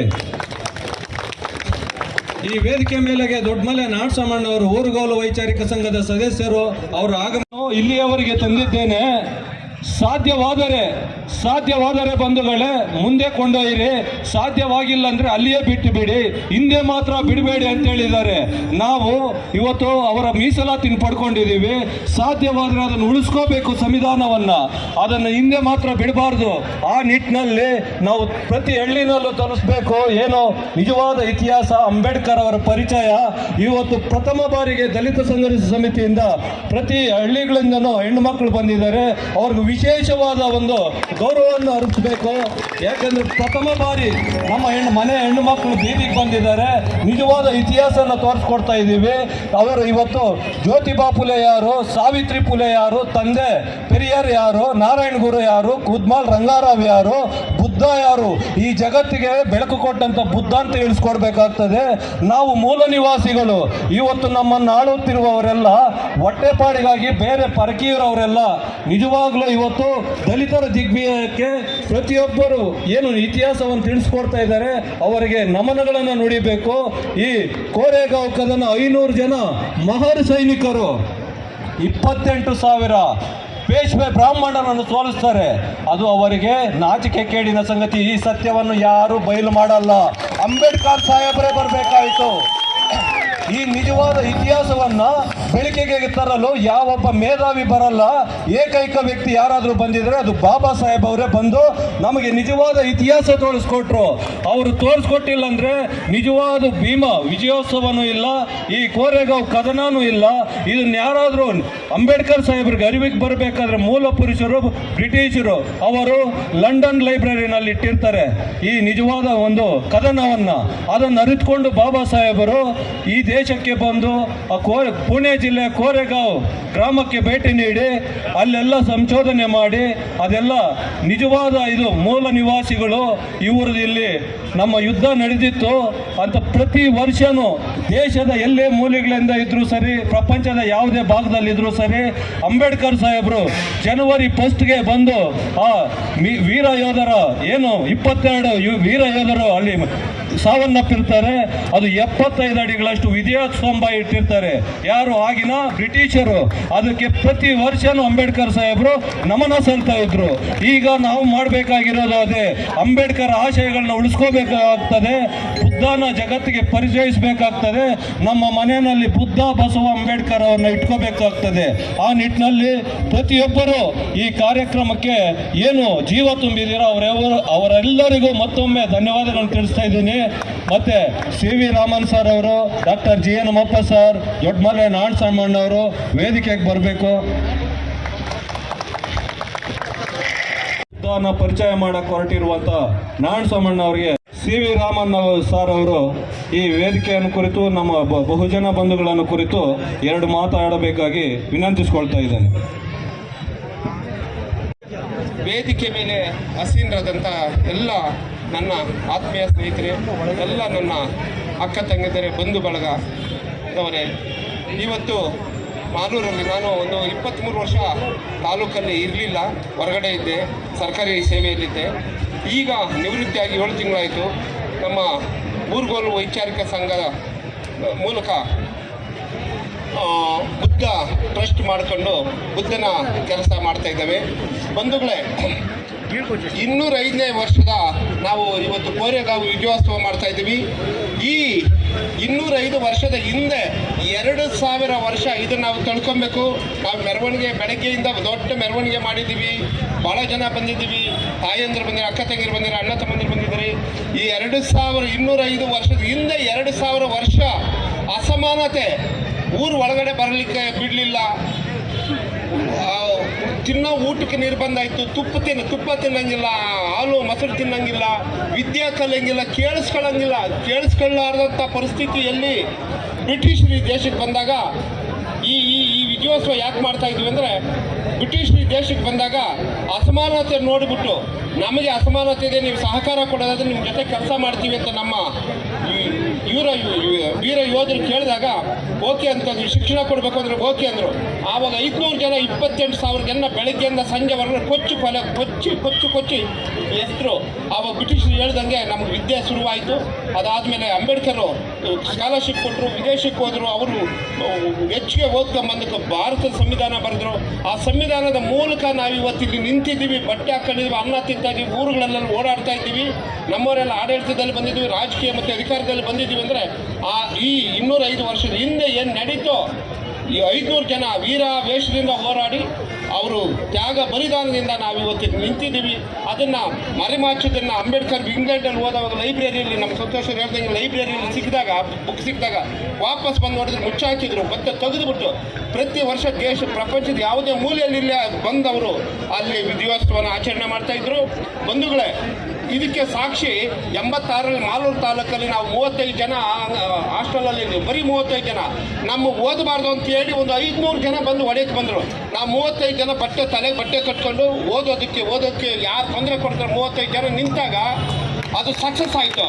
ಈ ವೇದಿಕೆ ಮೇಲೆಗೆ ದೊಡ್ಡಮಲೆ ನಾಡಸಮಣ್ಣವರು ಊರುಗೋಲು ವೈಚಾರಿಕ ಸಂಘದ ಸದಸ್ಯರು ಅವರ ಆಗಮನ ಇಲ್ಲಿಯವರೆಗೆ ತಂದಿದ್ದೇನೆ. ಸಾಧ್ಯವಾದರೆ ಬಂಧುಗಳೇ ಮುಂದೆ ಕೊಂಡೊಯ್ಯಿರಿ, ಸಾಧ್ಯವಾಗಿಲ್ಲ ಅಂದರೆ ಅಲ್ಲಿಯೇ ಬಿಟ್ಟು ಬಿಡಿ, ಹಿಂದೆ ಮಾತ್ರ ಬಿಡಬೇಡಿ ಅಂತ ಹೇಳಿದ್ದಾರೆ. ನಾವು ಇವತ್ತು ಅವರ ಮೀಸಲಾತಿನ ಪಡ್ಕೊಂಡಿದ್ದೀವಿ. ಸಾಧ್ಯವಾದರೆ ಅದನ್ನು ಉಳಿಸ್ಕೋಬೇಕು, ಸಂವಿಧಾನವನ್ನು, ಅದನ್ನು ಹಿಂದೆ ಮಾತ್ರ ಬಿಡಬಾರ್ದು. ಆ ನಿಟ್ಟಿನಲ್ಲಿ ನಾವು ಪ್ರತಿ ಹಳ್ಳಿನಲ್ಲೂ ತಲುಪಿಸ್ಬೇಕು. ಏನು ನಿಜವಾದ ಇತಿಹಾಸ, ಅಂಬೇಡ್ಕರ್ ಅವರ ಪರಿಚಯ. ಇವತ್ತು ಪ್ರಥಮ ಬಾರಿಗೆ ದಲಿತ ಸಂಘರ್ಷ ಸಮಿತಿಯಿಂದ ಪ್ರತಿ ಹಳ್ಳಿಗಳಿಂದನೂ ಹೆಣ್ಣು ಮಕ್ಕಳು ಬಂದಿದ್ದಾರೆ. ಅವ್ರಿಗೆ ವಿಶೇಷವಾದ ಒಂದು ಗೌರವವನ್ನು ಅರ್ಪಿಸಬೇಕು. ಯಾಕಂದ್ರೆ ಪ್ರಥಮ ಬಾರಿ ನಮ್ಮ ಹೆಣ್ಣು ಮಕ್ಕಳು ಬೀದಿಗೆ ಬಂದಿದ್ದಾರೆ. ನಿಜವಾದ ಇತಿಹಾಸನ ತೋರಿಸ್ಕೊಡ್ತಾ ಇದ್ದೀವಿ. ಅವರು ಇವತ್ತು ಜ್ಯೋತಿಬಾ ಫುಲೆ ಯಾರು, ಸಾವಿತ್ರಿ ಫುಲೆ ಯಾರು, ತಂದೆ ಪೆರಿಯಾರ್ ಯಾರು, ನಾರಾಯಣ ಗುರು ಯಾರು, ಕುದ್ಮಾಲ್ ರಂಗಾರಾವ್ ಯಾರು, ಬುದ್ಧ ಯಾರು, ಈ ಜಗತ್ತಿಗೆ ಬೆಳಕು ಕೊಟ್ಟಂತ ಬುದ್ಧ ಅಂತ ತಿಳಿಸ್ಕೊಡ್ಬೇಕಾಗ್ತದೆ. ನಾವು ಮೂಲ ನಿವಾಸಿಗಳು. ಇವತ್ತು ನಮ್ಮನ್ನು ಆಳುತ್ತಿರುವವರೆಲ್ಲ ಹೊಟ್ಟೆಪಾಡಿಗಾಗಿ ಬೇರೆ ಪರಕೀಯರವರೆಲ್ಲ ನಿಜವಾಗ್ಲೂ ಇವತ್ತು ದಲಿತರ ದಿಗ್ವಿಜಯಕ್ಕೆ ಪ್ರತಿಯೊಬ್ಬರು ಏನು ಇತಿಹಾಸವನ್ನು ತಿಳಿಸ್ಕೊಡ್ತಾ ಇದ್ದಾರೆ ಅವರಿಗೆ ನಮನಗಳನ್ನು ನುಡಿಬೇಕು. ಈ ಕೋರೆಗಾಂವ್ ಕದನ 500 ಜನ ಮಹರ್ ಸೈನಿಕರು, 28,000 ಪೇಶ್ವೆ ಬ್ರಾಹ್ಮಣರನ್ನು ಸೋಲಿಸ್ತಾರೆ. ಅದು ಅವರಿಗೆ ನಾಚಿಕೆ ಕೇಡಿನ ಸಂಗತಿ. ಈ ಸತ್ಯವನ್ನು ಯಾರು ಬಯಲು ಮಾಡಲ್ಲ. ಅಂಬೇಡ್ಕರ್ ಸಾಹೇಬರೇ ಬರಬೇಕಾಯಿತು. ಈ ನಿಜವಾದ ಇತಿಹಾಸವನ್ನ ಬೆಳಕಿಗೆ ತರಲು ಯಾವೊಬ್ಬ ಮೇಧಾವಿ ಬರಲ್ಲ. ಏಕೈಕ ವ್ಯಕ್ತಿ ಯಾರಾದರೂ ಬಂದಿದ್ರೆ ಅದು ಬಾಬಾ ಸಾಹೇಬ್ ಅವರೇ ಬಂದು ನಮಗೆ ನಿಜವಾದ ಇತಿಹಾಸ ತೋರಿಸ್ಕೊಟ್ರು. ಅವರು ತೋರಿಸ್ಕೊಟ್ಟಿಲ್ಲ ಅಂದ್ರೆ ನಿಜವಾದ ಭೀಮಾ ವಿಜಯೋತ್ಸವನೂ ಇಲ್ಲ, ಈ ಕೋರೆಗಾಂವ್ ಕದನನೂ ಇಲ್ಲ. ಇದನ್ನ ಯಾರಾದರೂ ಅಂಬೇಡ್ಕರ್ ಸಾಹೇಬ್ರಿಗೆ ಅರಿವಿಗೆ ಬರಬೇಕಾದ್ರೆ ಮೂಲ ಪುರುಷರು ಬ್ರಿಟಿಷರು ಅವರು ಲಂಡನ್ ಲೈಬ್ರರಿನಲ್ಲಿ ಇಟ್ಟಿರ್ತಾರೆ ಈ ನಿಜವಾದ ಒಂದು ಕದನವನ್ನ. ಅದನ್ನು ಅರಿತುಕೊಂಡು ಬಾಬಾ ಸಾಹೇಬರು ಈ ದೇಶಕ್ಕೆ ಬಂದು ಪುಣೆ ಜಿಲ್ಲೆ ಕೋರೆಗಾಂವ್ ಗ್ರಾಮಕ್ಕೆ ಭೇಟಿ ನೀಡಿ ಅಲ್ಲೆಲ್ಲ ಸಂಶೋಧನೆ ಮಾಡಿ ಅದೆಲ್ಲ ನಿಜವಾದ ಇದು ಮೂಲ ನಿವಾಸಿಗಳು ಇವರು ಇಲ್ಲಿ ನಮ್ಮ ಯುದ್ಧ ನಡೆದಿತ್ತು ಅಂತ ಪ್ರತಿ ವರ್ಷನೂ ದೇಶದ ಎಲ್ಲೇ ಮೂಲೆಗಳಿಂದ ಇದ್ರೂ ಸರಿ, ಪ್ರಪಂಚದ ಯಾವುದೇ ಭಾಗದಲ್ಲಿದ್ರೂ ಸರಿ, ಅಂಬೇಡ್ಕರ್ ಸಾಹೇಬರು ಜನವರಿ 1ಗೆ ಬಂದು ಆ ವೀರ ಯೋಧರ ಏನು 22 ವೀರ ಯೋಧರು ಅಲ್ಲಿ ಸಾವನ್ನಪ್ಪಿರ್ತಾರೆ. ಅದು 75 ಅಡಿಗಳಷ್ಟು ವಿಜಯೋತ್ಸವ ಇಟ್ಟಿರ್ತಾರೆ. ಯಾರು ಆಗಿನ ಬ್ರಿಟಿಷರು. ಅದಕ್ಕೆ ಪ್ರತಿ ವರ್ಷನೂ ಅಂಬೇಡ್ಕರ್ ಸಾಹೇಬರು ನಮನ ಸಲ್ತಾ ಇದ್ರು. ಈಗ ನಾವು ಮಾಡಬೇಕಾಗಿರೋದು ಅದೇ, ಅಂಬೇಡ್ಕರ್ ಆಶಯಗಳನ್ನ ಉಳಿಸ್ಕೋಬೇಕಾಗ್ತದೆ, ಬುದ್ಧನ ಜಗತ್ತಿಗೆ ಪರಿಚಯಿಸಬೇಕಾಗ್ತದೆ, ನಮ್ಮ ಮನೆಯಲ್ಲಿ ಬುದ್ಧ ಬಸವ ಅಂಬೇಡ್ಕರ್ ಅವರನ್ನ ಇಟ್ಕೋಬೇಕಾಗ್ತದೆ. ಆ ನಿಟ್ಟಿನಲ್ಲಿ ಪ್ರತಿಯೊಬ್ಬರು ಈ ಕಾರ್ಯಕ್ರಮಕ್ಕೆ ಏನು ಜೀವ ತುಂಬಿದ್ದೀರೋ ಅವರೆಲ್ಲರಿಗೂ ಮತ್ತೊಮ್ಮೆ ಧನ್ಯವಾದಗಳನ್ನು ತಿಳಿಸ್ತಾ ಇದ್ದೀನಿ. ಮತ್ತೆ CV ರಾಮನ್ ಸರ್ ಅವರು, ಡಾಕ್ಟರ್ GN ನಮ್ಮಪ್ಪ ಸರ್, ದೊಡ್ಡಮಲೆ ನಾಣಸಮ್ಮಣ್ಣವರು ವೇದಿಕೆಗೆ ಬರಬೇಕು. ಪರಿಚಯ ಮಾಡಕ್ಕೆ ಹೊರಟಿರುವಂತ ನಾಣಸಮ್ಮಣ್ಣ ಅವರಿಗೆ CV ರಾಮನ್ ಸರ್ ಅವರು ಈ ವೇದಿಕೆಯನ್ನು ಕುರಿತು ನಮ್ಮ ಬಹುಜನ ಬಂಧುಗಳನ್ನು ಕುರಿತು 2 ಮಾತಾಡಬೇಕಾಗಿ ವಿನಂತಿಸಿಕೊಳ್ತಾ ಇದ್ದೇನೆ. ವೇದಿಕೆ ಮೇಲೆ ಆಸೀನರಾದಂಥ ಎಲ್ಲ ನನ್ನ ಆತ್ಮೀಯ ಸ್ನೇಹಿತರೆ, ಎಲ್ಲ ನನ್ನ ಅಕ್ಕ ತಂಗಿದರೆ, ಬಂಧು ಬಳಗದವರೇ, ಇವತ್ತು ಮಾಲೂರಲ್ಲಿ ನಾನು ಒಂದು 23 ವರ್ಷ ತಾಲೂಕಲ್ಲಿ ಇರಲಿಲ್ಲ, ಹೊರಗಡೆ ಇದ್ದೆ, ಸರ್ಕಾರಿ ಸೇವೆಯಲ್ಲಿದ್ದೆ. ಈಗ ನಿವೃತ್ತಿಯಾಗಿ 7 ತಿಂಗಳಾಯಿತು. ನಮ್ಮ ಊರುಗೋಲು ವೈಚಾರಿಕ ಸಂಘದ ಮೂಲಕ ಬುದ್ಧ ಟ್ರಸ್ಟ್ ಮಾಡಿಕೊಂಡು ಬುದ್ಧನ ಕೆಲಸ ಮಾಡ್ತಾ ಇದ್ದೇವೆ. ಬಂಧುಗಳೇ, 205ನೇ ವರ್ಷದ ನಾವು ಇವತ್ತು ಕೋರೆಗಾಂವ್ ವಿಜಯೋತ್ಸವ ಮಾಡ್ತಾ ಇದ್ದೀವಿ. ಈ 205 ವರ್ಷದ ಹಿಂದೆ 2000 ವರ್ಷ ಇದನ್ನು ನಾವು ತಿಳ್ಕೊಬೇಕು. ನಾವು ಮೆರವಣಿಗೆ ಬೆಳಗ್ಗೆಯಿಂದ ದೊಡ್ಡ ಮೆರವಣಿಗೆ ಮಾಡಿದ್ದೀವಿ, ಭಾಳ ಜನ ಬಂದಿದ್ದೀವಿ, ತಾಯಂದಿರು ಬಂದಿದ್ದಾರೆ, ಅಕ್ಕ ತಂಗಿರು ಬಂದಿದ್ದಾರೆ, ಅಣ್ಣ ತಮ್ಮಂದಿರು ಬಂದಿದ್ದಾರೆ. ಈ 2205 ವರ್ಷದ ಹಿಂದೆ 2000 ವರ್ಷ ಅಸಮಾನತೆ, ಊರು ಒಳಗಡೆ ಬರಲಿಕ್ಕೆ ಬಿಡಲಿಲ್ಲ, ತಿನ್ನೋ ಊಟಕ್ಕೆ ನಿರ್ಬಂಧ ಆಯಿತು, ತುಪ್ಪ ತಿನ್ನಂಗಿಲ್ಲ, ಹಾಲು ಮೊಸರು ತಿನ್ನಂಗಿಲ್ಲ, ವಿದ್ಯೆ ಕಲಿಯಂಗಿಲ್ಲ, ಕೇಳಿಸ್ಕೊಳ್ಳಾರ್ದಂಥ ಪರಿಸ್ಥಿತಿಯಲ್ಲಿ ಬ್ರಿಟಿಷರು ಈ ದೇಶಕ್ಕೆ ಬಂದಾಗ ಈ ವಿಜಯೋತ್ಸವ ಯಾಕೆ ಮಾಡ್ತಾ ಇದ್ವಿ ಅಂದರೆ, ಬ್ರಿಟಿಷರು ಈ ದೇಶಕ್ಕೆ ಬಂದಾಗ ಅಸಮಾನತೆ ನೋಡಿಬಿಟ್ಟು ನಮಗೆ ಅಸಮಾನತೆ ಇದೆ, ನೀವು ಸಹಕಾರ ಕೊಡೋದಾದ್ರೆ ನಿಮ್ಮ ಜೊತೆ ಕೆಲಸ ಮಾಡ್ತೀವಿ ಅಂತ ನಮ್ಮ ವೀರ ಯೋಧರು ಕೇಳಿದಾಗ ಓಕೆ ಅಂತಂದ್ರು. ಶಿಕ್ಷಣ ಕೊಡಬೇಕು ಅಂದ್ರೆ ಓಕೆ ಅಂದರು. ಆವಾಗ 500 ಜನ 28,000 ಜನ ಬೆಳಗ್ಗೆಯಿಂದ ಸಂಜೆವರೆಗೂ ಕೊಚ್ಚಿ ಎಷ್ಟರು. ಆವಾಗ ಬ್ರಿಟಿಷರು ಹೇಳ್ದಂಗೆ ನಮ್ಗೆ ವಿದ್ಯೆ ಶುರುವಾಯಿತು. ಅದಾದಮೇಲೆ ಅಂಬೇಡ್ಕರು ಸ್ಕಾಲರ್ಶಿಪ್ ಕೊಟ್ಟರು, ವಿದೇಶಕ್ಕೆ ಹೋದರು. ಅವರು ಹೆಚ್ಚಿಗೆ ಓದ್ಕೊಂಬಂದಕ್ಕೆ ಭಾರತದ ಸಂವಿಧಾನ ಬರೆದ್ರು. ಆ ಸಂವಿಧಾನದ ಮೂಲಕ ನಾವು ಇವತ್ತಿಲ್ಲಿ ನಿಂತಿದ್ದೀವಿ, ಬಟ್ಟೆ ಹಾಕೊಂಡಿದ್ದೀವಿ, ಅನ್ನ ತಿಂತಾ ಇದ್ದೀವಿ, ಊರುಗಳಲ್ಲೆಲ್ಲ ಓಡಾಡ್ತಾ ಇದ್ದೀವಿ. ನಮ್ಮವರೆಲ್ಲ ಆಡಳಿತದಲ್ಲಿ ಬಂದಿದ್ದೀವಿ, ರಾಜಕೀಯ ಮತ್ತು ಅಧಿಕಾರದಲ್ಲಿ ಬಂದಿದ್ದೀವಿ ಅಂದರೆ ಈ 205 ವರ್ಷದ ಹಿಂದೆ ಏನು ನಡೀತೋ, ಈ 500 ಜನ ವೀರ ವೇಷದಿಂದ ಹೋರಾಡಿ ಅವರು ತ್ಯಾಗ ಬಲಿದಾನದಿಂದ ನಾವು ಇವತ್ತು ನಿಂತಿದ್ದೀವಿ. ಅದನ್ನು ಮರೆಮಾಚೋದನ್ನು ಅಂಬೇಡ್ಕರ್ ಇಂಗ್ಲೆಂಡಲ್ಲಿ ಹೋದವಾಗ ಲೈಬ್ರರಿಯಲ್ಲಿ ನಮ್ಮ ಸಂತೋಷ ಹೇಳ್ದಂಗೆ ಲೈಬ್ರರಿಯಲ್ಲಿ ಬುಕ್ ಸಿಕ್ಕಿದಾಗ ವಾಪಸ್ ಬಂದು ನೋಡಿದ್ರೆ ಮುಚ್ಚಾಕಿದ್ರು, ಮತ್ತೆ ತೆಗೆದುಬಿಟ್ಟು ಪ್ರತಿ ವರ್ಷ ಪ್ರಪಂಚದ ಯಾವುದೇ ಮೂಲೆಯಲ್ಲಿ ಬಂದವರು ಅಲ್ಲಿ ವಿಜಯೋತ್ಸವನ ಆಚರಣೆ ಮಾಡ್ತಾಯಿದ್ರು. ಬಂಧುಗಳೇ, ಇದಕ್ಕೆ ಸಾಕ್ಷಿ 86ರಲ್ಲಿ ಮಾಲೂರು ತಾಲೂಕಲ್ಲಿ ನಾವು 35 ಜನ ಹಾಸ್ಟೆಲಲ್ಲಿ, ಬರೀ 35 ಜನ ನಮ್ಮ ಓದಬಾರ್ದು ಅಂತ ಹೇಳಿ ಒಂದು 500 ಜನ ಬಂದು ಒಡೆಯಕ್ಕೆ ಬಂದರು. ನಾವು 35 ಜನ ತಲೆಗೆ ಬಟ್ಟೆ ಕಟ್ಕೊಂಡು ಓದೋದಕ್ಕೆ ಯಾರು ತೊಂದರೆ ಕೊಡ್ತಾರೆ 35 ಜನ ನಿಂತಾಗ ಅದು ಸಕ್ಸಸ್ ಆಯಿತು.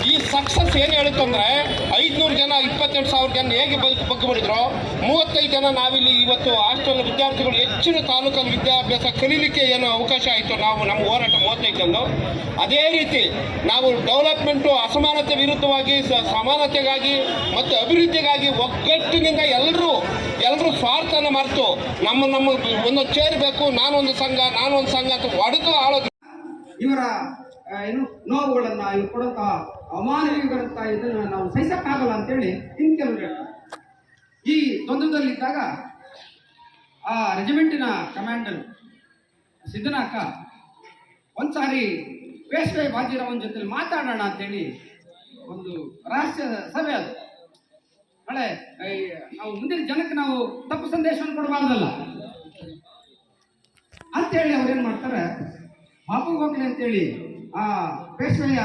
ಈ ಸಕ್ಸಸ್ ಏನು ಹೇಳುತ್ತಂದರೆ 500 ಜನ 28,000 ಜನ ಹೇಗೆ ಬಗ್ಗಿಬಿಡಿದ್ರು, 35 ಜನ ನಾವಿಲ್ಲಿ ಇವತ್ತು ಹಾಸ್ಟೆಲ್ ವಿದ್ಯಾರ್ಥಿಗಳು ಹೆಚ್ಚಿನ ತಾಲೂಕಲ್ಲಿ ವಿದ್ಯಾಭ್ಯಾಸ ಕಲೀಲಿಕ್ಕೆ ಏನು ಅವಕಾಶ ಆಯಿತು. ನಮ್ಮ ಹೋರಾಟ 35 ಜನ. ಅದೇ ರೀತಿ ನಾವು ಡೆವಲಪ್ಮೆಂಟು, ಅಸಮಾನತೆ ವಿರುದ್ಧವಾಗಿ ಸಮಾನತೆಗಾಗಿ ಮತ್ತು ಅಭಿವೃದ್ಧಿಗಾಗಿ ಒಗ್ಗಟ್ಟಿನಿಂದ ಎಲ್ಲರೂ ಸ್ವಾರ್ಥನ ಮರೆತು ನಮ್ಮ ಒಂದು ಸೇರಬೇಕು, ನಾನೊಂದು ಸಂಘ ಅಂತ ಒಡೆದು ಆಳೋದು ಇವರ ನೋವುಗಳನ್ನ ಇವ್ರು ಕೊಡುವಂಥ ಅಮಾನವೀಯಗಳಂತ ಇದನ್ನು ನಾವು ಸಹಿಸಕ್ಕಾಗಲ್ಲ ಅಂತೇಳಿ ಇನ್ನು ಕೆಲವರು ಹೇಳ್ತಾರೆ. ಈ ದ್ವಂದ್ವದಲ್ಲಿದ್ದಾಗ ಆ ರೆಜಿಮೆಂಟಿನ ಕಮಾಂಡರ್ ಸಿದ್ದನಾಕ ಒಂದ್ಸಾರಿ ಪೇಶ್ವೆ ಬಾಜಿರಾವನ್ ಜೊತೆ ಮಾತಾಡೋಣ ಅಂತೇಳಿ ಒಂದು ರಹಸ್ಯ ಸಭೆ. ಅದು ನಾಳೆ ನಾವು ಮುಂದಿನ ಜನಕ್ಕೆ ನಾವು ತಪ್ಪು ಸಂದೇಶವನ್ನು ಕೊಡಬಾರ್ದಲ್ಲ ಅಂತೇಳಿ ಅವ್ರೇನು ಮಾಡ್ತಾರೆ, ಬಾಬು ಗೋಖಲೆ ಅಂತೇಳಿ ಆ ಪೇಶ್ವೆಯ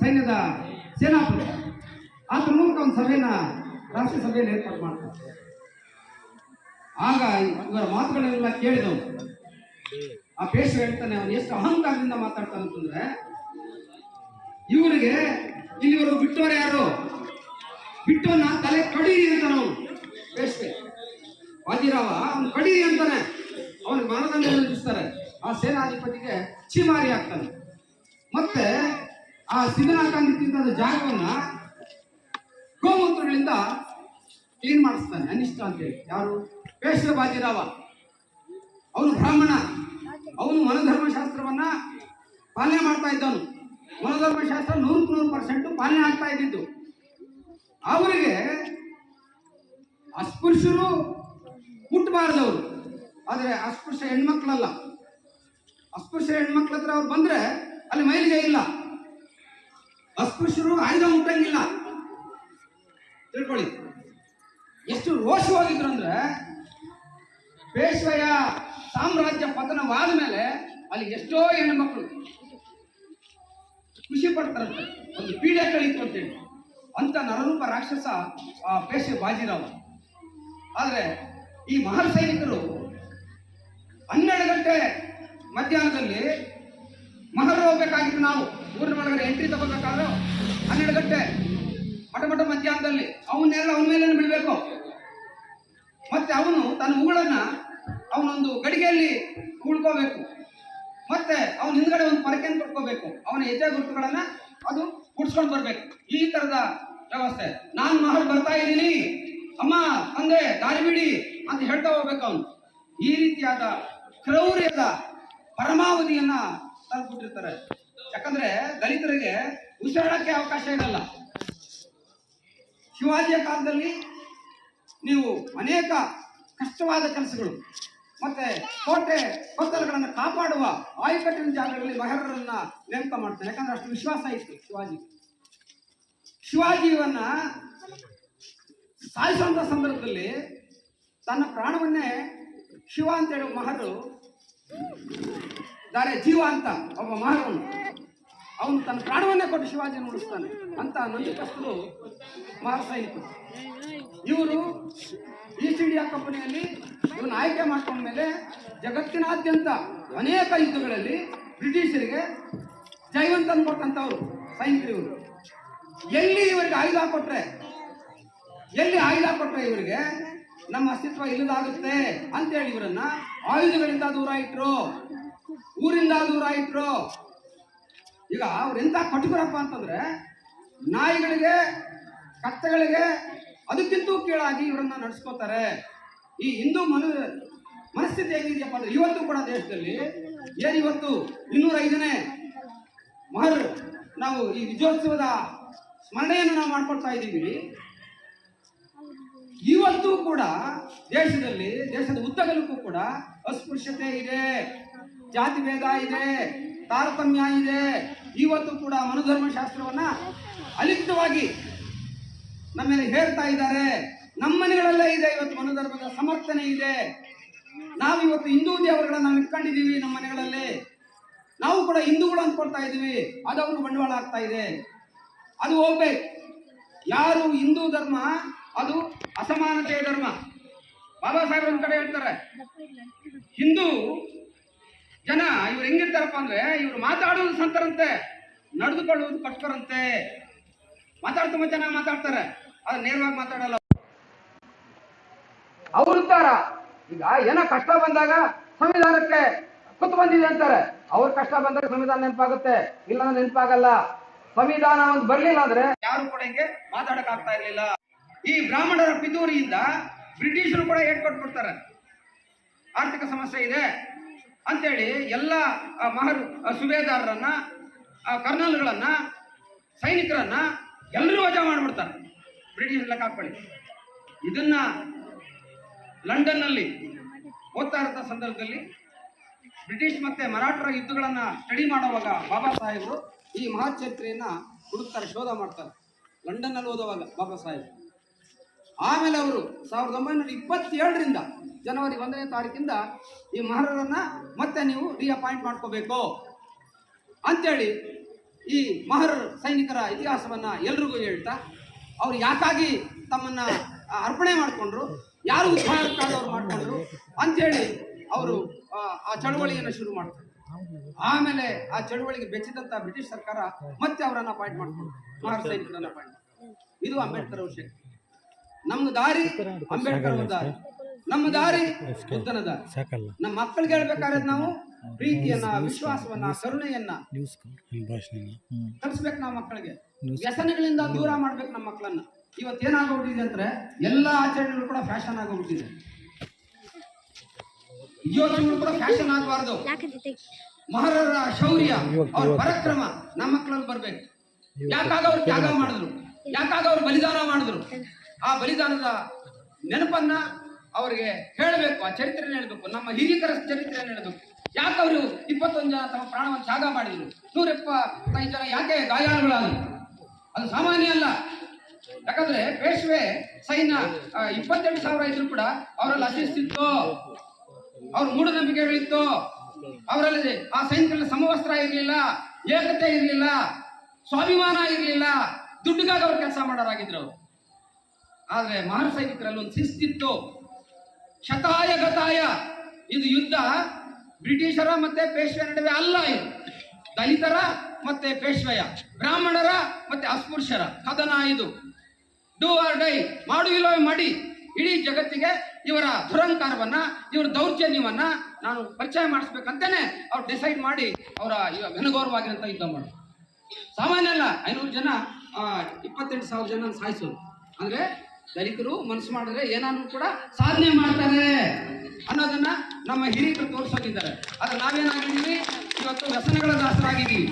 ಸೈನ್ಯದ ಸೇನಾಪತಿ, ಅದ್ರ ಮೂಲಕ ಒಂದು ಸಭೆನ ರಾಷ್ಟ್ರೀಯ ಸಭೆಯಲ್ಲಿ ಏರ್ಪಾಡು ಮಾಡ್ತಾರೆ. ಆಗ ಇವರ ಮಾತುಗಳನ್ನೆಲ್ಲ ಕೇಳಿದವು. ಆ ಪೇಶ್ವೆ ಹೇಳ್ತಾನೆ, ಅವನು ಎಷ್ಟು ಅಹಂಕಾರದಿಂದ ಮಾತಾಡ್ತಾನೆ ಅಂತಂದ್ರೆ, ಇವರಿಗೆ ಇಲ್ಲಿವರು ಬಿಟ್ಟವರು ಯಾರು, ಬಿಟ್ಟವನ್ನ ತಲೆ ಕಡೀರಿ ಅಂತಾನೆ ಅವನು ಪೇಶ್ವೆ ಬಾಜಿರಾವ, ಅವನು ಕಡೀರಿ ಅಂತಾನೆ. ಅವನಿಗೆ ಮಾನದಂಡ ವಿಧಿಸ್ತಾರೆ. ಆ ಸೇನಾಧಿಪತಿಗೆ ಚಿಮಾರಿ ಆಗ್ತಾನೆ. ಮತ್ತೆ ಆ ಸಿದ್ದನಾಕ ನಿಂತಿದ್ದ ಜಾಗವನ್ನ ಗೋಮೂತ್ರಗಳಿಂದ ಕ್ಲೀನ್ ಮಾಡಿಸ್ತಾನೆ, ಅನಿಷ್ಟ ಅಂತೇಳಿ. ಯಾರು? ಪೇಶ್ವೆ ಬಾಜಿರಾವ. ಅವನು ಬ್ರಾಹ್ಮಣ, ಅವನು ಮನೋಧರ್ಮಶಾಸ್ತ್ರವನ್ನ ಪಾಲನೆ ಮಾಡ್ತಾ ಇದ್ದವನು. ಮನೋಧರ್ಮಶಾಸ್ತ್ರ 100% ಪಾಲನೆ ಆಗ್ತಾ ಇದ್ದಿದ್ದು. ಅವರಿಗೆ ಅಸ್ಪೃಶ್ಯರು ಮುಟ್ಟಬಾರದವರು, ಆದರೆ ಅಸ್ಪೃಶ್ಯ ಹೆಣ್ಮಕ್ಳಲ್ಲ. ಅಸ್ಪೃಶ್ಯ ಹೆಣ್ಮಕ್ಳ ಹತ್ರ ಅವ್ರು ಬಂದ್ರೆ ಅಲ್ಲಿ ಮೈಲಿಗೆ ಇಲ್ಲ. ಅಸ್ಪೃಶ್ಯರು ಆಯುಧ ಮುಟ್ಟಂಗಿಲ್ಲ ತಿಳ್ಕೊಳ್ಳಿ. ಎಷ್ಟು ರೋಷವಾಗಿದ್ರು ಅಂದ್ರೆ ಪೇಶ್ವೆಯ ಸಾಮ್ರಾಜ್ಯ ಪತನವಾದ ಮೇಲೆ ಅಲ್ಲಿ ಎಷ್ಟೋ ಹೆಣ್ಣು ಮಕ್ಕಳು ಖುಷಿ ಪಡ್ತಾರಂತೆ, ಒಂದು ಪೀಡೆ ಕಳೀತು ಅಂತೇಳಿ. ಅಂತ ನರರೂಪ ರಾಕ್ಷಸ ಆ ಪೇಶ್ವೆ ಬಾಜಿರಾವ್. ಆದರೆ ಈ ಮಹರ್ ಸೈನಿಕರು 12 ಗಂಟೆ ಮಧ್ಯಾಹ್ನದಲ್ಲಿ ಮಹರ್ ಹೋಗ್ಬೇಕಾಗಿತ್ತು. ನಾವು ಊರಿನ ಒಳಗಡೆ ಎಂಟ್ರಿ ತಗೋಬೇಕಾದ್ರೆ 12 ಗಂಟೆ ಮಠ ಮಧ್ಯಾಹ್ನದಲ್ಲಿ ಅವನ ಮೇಲೆ ಬಿಡಬೇಕು. ಮತ್ತೆ ಅವನು ತನ್ನ ಹೂಗಳನ್ನ ಅವನೊಂದು ಗಡಿಗೆಯಲ್ಲಿ ಉಳ್ಕೋಬೇಕು. ಮತ್ತೆ ಅವನ ಹಿಂದ್ಗಡೆ ಒಂದು ಪರಕೆಯನ್ನು ಕೊಟ್ಕೋಬೇಕು. ಅವನ ಹೆಜ್ಜೆ ಗುರುತುಗಳನ್ನ ಅದು ಕುಡ್ಸ್ಕೊಂಡು ಬರ್ಬೇಕು. ಈ ತರದ ವ್ಯವಸ್ಥೆ. ನಾನು ಮಹಲ್ ಬರ್ತಾ ಇದ್ದೀನಿ, ಅಮ್ಮ ತಂದೆ ದಾರಿ ಬಿಡಿ ಅಂತ ಹೇಳ್ತಾ ಹೋಗ್ಬೇಕು ಅವನು. ಈ ರೀತಿಯಾದ ಕ್ರೌರ್ಯದ ಪರಮಾವಧಿಯನ್ನ ತಲುಪಿಟ್ಟಿರ್ತಾರೆ. ಯಾಕಂದ್ರೆ ದಲಿತರಿಗೆ ಉಸಿರಾಡಕ್ಕೆ ಅವಕಾಶ ಇರಲ್ಲ. ಶಿವಾಜಿಯ ಕಾಲದಲ್ಲಿ ನೀವು ಅನೇಕ ಕಷ್ಟವಾದ ಕೆಲಸಗಳು ಮತ್ತೆ ಕೋಟೆ ಕೊತ್ತಲಗಳನ್ನು ಕಾಪಾಡುವ ಆಯುಕಟ್ಟಿನ ಜಾಗಗಳಲ್ಲಿ ಮಹರರನ್ನ ನೇಮಕ ಮಾಡ್ತಾನೆ. ಯಾಕಂದ್ರೆ ಅಷ್ಟು ವಿಶ್ವಾಸ ಇತ್ತು ಶಿವಾಜಿಯವನ್ನ ಸಾಯಿಸುವಂತ ಸಂದರ್ಭದಲ್ಲಿ ತನ್ನ ಪ್ರಾಣವನ್ನೇ ಶಿವ ಅಂತ ಹೇಳುವ ಮಹರು ಜೀವ ಅಂತ ಒಬ್ಬ ಮಹರವನು ಅವನು ತನ್ನ ಪ್ರಾಣವನ್ನೇ ಕೊಟ್ಟು ಶಿವಾಜಿಯನ್ನು ಉಳಿಸ್ತಾನೆ ಅಂತ ನಂಬಿಕಸ್ಥರು ಮಹರ್ ಸೈನಿಕರು. ಇವರು ಈಸ್ಟ್ ಇಂಡಿಯಾ ಕಂಪನಿಯಲ್ಲಿ ಇವನ್ನ ಆಯ್ಕೆ ಮಾಡ್ಕೊಂಡ ಮೇಲೆ ಜಗತ್ತಿನಾದ್ಯಂತ ಅನೇಕ ಯುದ್ಧಗಳಲ್ಲಿ ಬ್ರಿಟಿಷರಿಗೆ ಜಯವಂತನ ಕೊಟ್ಟಂತವ್ರು ಸೈನಿಕರು ಇವರು. ಎಲ್ಲಿ ಇವರಿಗೆ ಆಯುಧ ಕೊಟ್ರೆ ಇವರಿಗೆ ನಮ್ಮ ಅಸ್ತಿತ್ವ ಇಲ್ಲದಾಗುತ್ತೆ ಅಂತೇಳಿ ಇವರನ್ನ ಆಯುಧಗಳಿಂದ ದೂರ ಇಟ್ರು, ಊರಿಂದ ದೂರ ಇಟ್ರು. ಈಗ ಅವ್ರೆಂತ ಕಟುಕರಪ್ಪ ಅಂತಂದ್ರೆ ನಾಯಿಗಳಿಗೆ ಕತ್ತೆಗಳಿಗೆ ಅದಕ್ಕಿಂತೂ ಕೀಳಾಗಿ ಇವರನ್ನ ನಡೆಸ್ಕೋತಾರೆ. ಈ ಹಿಂದೂ ಮನಸ್ಥಿತಿ ಹೇಗಿದೆಯಪ್ಪ ಅಂದ್ರೆ ಇವತ್ತು ಕೂಡ ದೇಶದಲ್ಲಿ ಇವತ್ತು 205ನೇ ಮಹರ್ ನಾವು ಈ ವಿಜಯೋತ್ಸವದ ಸ್ಮರಣೆಯನ್ನು ನಾವು ಮಾಡ್ಕೊಳ್ತಾ ಇದ್ದೀವಿ. ಇವತ್ತು ಕೂಡ ದೇಶದ ಉದ್ದಗಲಕ್ಕೂ ಕೂಡ ಅಸ್ಪೃಶ್ಯತೆ ಇದೆ, ಜಾತಿ ಭೇದ ಇದೆ, ತಾರತಮ್ಯ ಇದೆ. ಇವತ್ತು ಕೂಡ ಮನುಧರ್ಮಶಾಸ್ತ್ರವನ್ನ ಅಲಿಖಿತವಾಗಿ ನಮ್ಮ ಮೇಲೆ ಹೇರ್ತಾ ಇದ್ದಾರೆ. ನಮ್ಮ ಮನೆಗಳಲ್ಲೇ ಇದೆ ಇವತ್ತು ಮನುಧರ್ಮದ ಸಮರ್ಥನೆ ಇದೆ. ನಾವಿವತ್ತು ಹಿಂದೂ ದೇವರುಗಳನ್ನ ನಾವು ಇಟ್ಕೊಂಡಿದ್ದೀವಿ ನಮ್ಮ ಮನೆಗಳಲ್ಲಿ. ನಾವು ಕೂಡ ಹಿಂದೂಗಳು ಅಂದ್ಕೊಳ್ತಾ ಇದ್ದೀವಿ. ಅದು ಅವರು ಬಂಡವಾಳ ಆಗ್ತಾ ಇದೆ. ಅದು ಹೋಗ್ಬೇಕು. ಯಾರು ಹಿಂದೂ ಧರ್ಮ ಅದು ಅಸಮಾನತೆಯ ಧರ್ಮ. ಬಾಬಾ ಸಾಹೇಬ್ ಒಂದ್ ಕಡೆ ಹೇಳ್ತಾರೆ, ಹಿಂದೂ ಜನ ಇವ್ರು ಹೆಂಗಿರ್ತಾರಪ್ಪ ಅಂದ್ರೆ ಇವ್ರು ಮಾತಾಡೋದು ಸಂತರಂತೆ, ನಡೆದುಕೊಳ್ಳುವುದು ಕಟ್ಕರಂತೆ. ತುಂಬಾ ಚೆನ್ನಾಗಿ ಮಾತಾಡ್ತಾರೆ, ಅದು ನೇರವಾಗಿ ಮಾತಾಡಲ್ಲ. ಅವ್ರಿದ್ದಾರ ಈಗ ಏನೋ ಕಷ್ಟ ಬಂದಾಗ ಸಂವಿಧಾನಕ್ಕೆ ಕುತ್ತು ಬಂದಿದೆ ಅಂತಾರೆ. ಅವ್ರ ಕಷ್ಟ ಬಂದಾಗ ಸಂವಿಧಾನ ನೆನಪಾಗುತ್ತೆ, ಇಲ್ಲ ನೆನಪಾಗಲ್ಲ. ಸಂವಿಧಾನ ಒಂದು ಬರ್ಲಿಲ್ಲ ಅಂದ್ರೆ ಯಾರು ಕೂಡ ಹಿಂಗೆ ಮಾತಾಡಕ್ ಆಗ್ತಾ ಇರ್ಲಿಲ್ಲ. ಈ ಬ್ರಾಹ್ಮಣರ ಪಿತೂರಿಯಿಂದ ಬ್ರಿಟಿಷರು ಕೂಡ ಏಟ್ಕೊಟ್ಬಿಡ್ತಾರೆ. ಆರ್ಥಿಕ ಸಮಸ್ಯೆ ಇದೆ ಅಂತೇಳಿ ಎಲ್ಲ ಮಹರ್ ಸುಬೇದಾರರನ್ನ, ಕರ್ನಲ್ಗಳನ್ನ, ಸೈನಿಕರನ್ನ ಎಲ್ಲರೂ ವಜಾ ಮಾಡ್ಬಿಡ್ತಾರೆ. ಬ್ರಿಟಿಷ್ ಲೆಕ್ಕ ಹಾಕೊಳ್ಳಿ. ಇದನ್ನ ಲಂಡನ್ ನಲ್ಲಿ ಓದ್ತಾ ಇರೋ ಸಂದರ್ಭದಲ್ಲಿ ಬ್ರಿಟಿಷ್ ಮತ್ತೆ ಮರಾಠರ ಯುದ್ಧಗಳನ್ನ ಸ್ಟಡಿ ಮಾಡುವಾಗ ಬಾಬಾ ಸಾಹೇಬರು ಈ ಮಹತ್ ಚರಿತ್ರೆಯನ್ನ ಹುಡುಕ್ತಾರೆ, ಶೋಧ ಮಾಡ್ತಾರೆ. ಲಂಡನ್ ನಲ್ಲಿ ಓದುವಾಗ ಬಾಬಾ ಸಾಹೇಬ್. ಆಮೇಲೆ ಅವರು 1927ರಿಂದ ಜನವರಿ 1ನೇ ತಾರೀಕಿಂದ ಈ ಮಹರರನ್ನ ಮತ್ತೆ ನೀವು ರೀಅಪಾಯಿಂಟ್ ಮಾಡ್ಕೋಬೇಕು ಅಂತೇಳಿ ಈ ಮಹರ್ ಸೈನಿಕರ ಇತಿಹಾಸವನ್ನ ಎಲ್ರಿಗೂ ಹೇಳ್ತಾ ಅವ್ರು ಯಾಕಾಗಿ ತಮ್ಮನ್ನ ಅರ್ಪಣೆ ಮಾಡಿಕೊಂಡ್ರು, ಯಾರು ಉದ್ಧಾರಕ್ಕಾದವ್ರು ಮಾಡಿಕೊಂಡ್ರು ಅಂತೇಳಿ ಅವರು ಆ ಚಳವಳಿಯನ್ನು ಶುರು ಮಾಡ್ತಾರೆ. ಆಮೇಲೆ ಆ ಚಳವಳಿಗೆ ಬೆಚ್ಚಿದಂತ ಬ್ರಿಟಿಷ್ ಸರ್ಕಾರ ಮತ್ತೆ ಅವರನ್ನ ಅಪಾಯಿಂಟ್ ಮಾಡ್ಕೊಂಡ್ರು, ಮಹರ್ ಸೈನಿಕರನ್ನ ಅಪಾಯಿಂಟ್. ಇದು ಅಂಬೇಡ್ಕರ್ ಅವ್ರ ಶಕ್ತಿ. ನಮ್ಮ ದಾರಿ ಅಂಬೇಡ್ಕರ್ ಅವ್ರ ದಾರಿ, ನಮ್ಮ ದಾರಿ ಬುದ್ಧನ ದಾರಿ. ನಮ್ಮ ಮಕ್ಕಳಿಗೆ ಹೇಳ್ಬೇಕಾದ್ರೆ ನಾವು ಪ್ರೀತಿಯನ್ನ, ವಿಶ್ವಾಸವನ್ನ, ಕರುಣೆಯನ್ನ ಕಲಿಸ್ಬೇಕು. ನಾವು ಮಕ್ಕಳಿಗೆ ವ್ಯಸನಗಳಿಂದ ದೂರ ಮಾಡ್ಬೇಕು ನಮ್ಮ ಮಕ್ಕಳನ್ನ. ಇವತ್ತೇನಾಗೋಗ್ಬಿಟ್ಟಿದೆ ಅಂದ್ರೆ ಎಲ್ಲಾ ಆಚರಣೆಗಳು ಕೂಡ ಫ್ಯಾಷನ್ ಆಗೋಗ್ಬಿಟ್ಟಿದೆ. ವಿಜಯೋತ್ಸವಗಳು ಕೂಡ ಫ್ಯಾಷನ್ ಆಗಬಾರ್ದು. ಮಹರರ ಶೌರ್ಯ, ಅವ್ರ ಪರಾಕ್ರಮ ನಮ್ಮ ಮಕ್ಕಳಲ್ಲಿ ಬರ್ಬೇಕು. ಯಾಕಾಗ ಅವ್ರು ತ್ಯಾಗ ಮಾಡಿದ್ರು, ಯಾಕಾಗ ಅವ್ರು ಬಲಿದಾನ ಮಾಡಿದ್ರು, ಆ ಬಲಿದಾನದ ನೆನಪನ್ನ ಅವರಿಗೆ ಹೇಳಬೇಕು, ಆ ಚರಿತ್ರೆಯನ್ನು ಹೇಳಬೇಕು, ನಮ್ಮ ಹಿರಿಯರ ಚರಿತ್ರೆಯನ್ನು ಹೇಳಬೇಕು. ಯಾಕೆ ಅವರು 21 ಜನ ತಮ್ಮ ಪ್ರಾಣವನ್ನು ತ್ಯಾಗ ಮಾಡಿದ್ರು, 175 ಜನ ಯಾಕೆ ಗಾಯಾಳುಗಳಾದ್ರು, ಅದು ಸಾಮಾನ್ಯ ಅಲ್ಲ. ಯಾಕಂದ್ರೆ ಪೇಶ್ವೆ ಸೈನ್ಯ 28,000 ಇದ್ರು ಕೂಡ ಅವರಲ್ಲಿ ಅಶಿಸ್ತಿತ್ತು, ಅವ್ರ ಮೂಢನಂಬಿಕೆಗಳಿತ್ತು, ಅವರಲ್ಲಿ ಆ ಸೈನಿಕರಲ್ಲಿ ಸಮವಸ್ತ್ರ ಇರಲಿಲ್ಲ, ಏಕತೆ ಇರಲಿಲ್ಲ, ಸ್ವಾಭಿಮಾನ ಇರಲಿಲ್ಲ, ದುಡ್ಡಿಗಾಗಿ ಅವ್ರು ಕೆಲಸ ಮಾಡೋರಾಗಿದ್ರು ಅವರು. ಆದ್ರೆ ಮಹಾನ್ ಸೈನಿಕರಲ್ಲಿ ಒಂದು ಶಿಸ್ತಿತ್ತು, ಶತಾಯ ಗತಾಯ. ಇದು ಯುದ್ಧ ಬ್ರಿಟಿಷರ ಮತ್ತೆ ಪೇಶ್ವೆ ನಡುವೆ ಅಲ್ಲ, ಇದು ದಲಿತರ ಮತ್ತೆ ಪೇಶ್ವೆಯ, ಬ್ರಾಹ್ಮಣರ ಮತ್ತೆ ಅಸ್ಪೃಶ್ಯರ ಕದನ. ಇದು ಡೂ ಆರ್ ಡೈ, ಮಾಡು ಇಲ್ಲವೇ ಮಾಡಿ. ಇಡೀ ಜಗತ್ತಿಗೆ ಇವರ ದುರಂಕಾರವನ್ನ, ಇವರ ದೌರ್ಜನ್ಯವನ್ನ ನಾನು ಪರಿಚಯ ಮಾಡಿಸ್ಬೇಕಂತೇನೆ ಅವ್ರು ಡಿಸೈಡ್ ಮಾಡಿ ಅವರ ಘನಘೋರವಾಗಿರಂತ ಯುದ್ಧ ಮಾಡೋದು. ಸಾಮಾನ್ಯ ಅಲ್ಲ. 500 ಜನ 28,000 ಜನ ಸಾಯಿಸೋದು ಅಂದ್ರೆ ದಲಿತರು ಮನಸ್ಸು ಮಾಡಿದ್ರೆ ಏನಾದ್ರು ಕೂಡ ಸಾಧನೆ ಮಾಡ್ತಾರೆ ಅನ್ನೋದನ್ನ ನಮ್ಮ ಹಿರಿಯರು ತೋರಿಸೋಗಿದ್ದಾರೆ. ಆದ್ರೆ ನಾವೇನಾಗಿದ್ದೀವಿ ಇವತ್ತು ವ್ಯಸನಗಳ ದಾಸರಾಗಿದ್ದೀವಿ.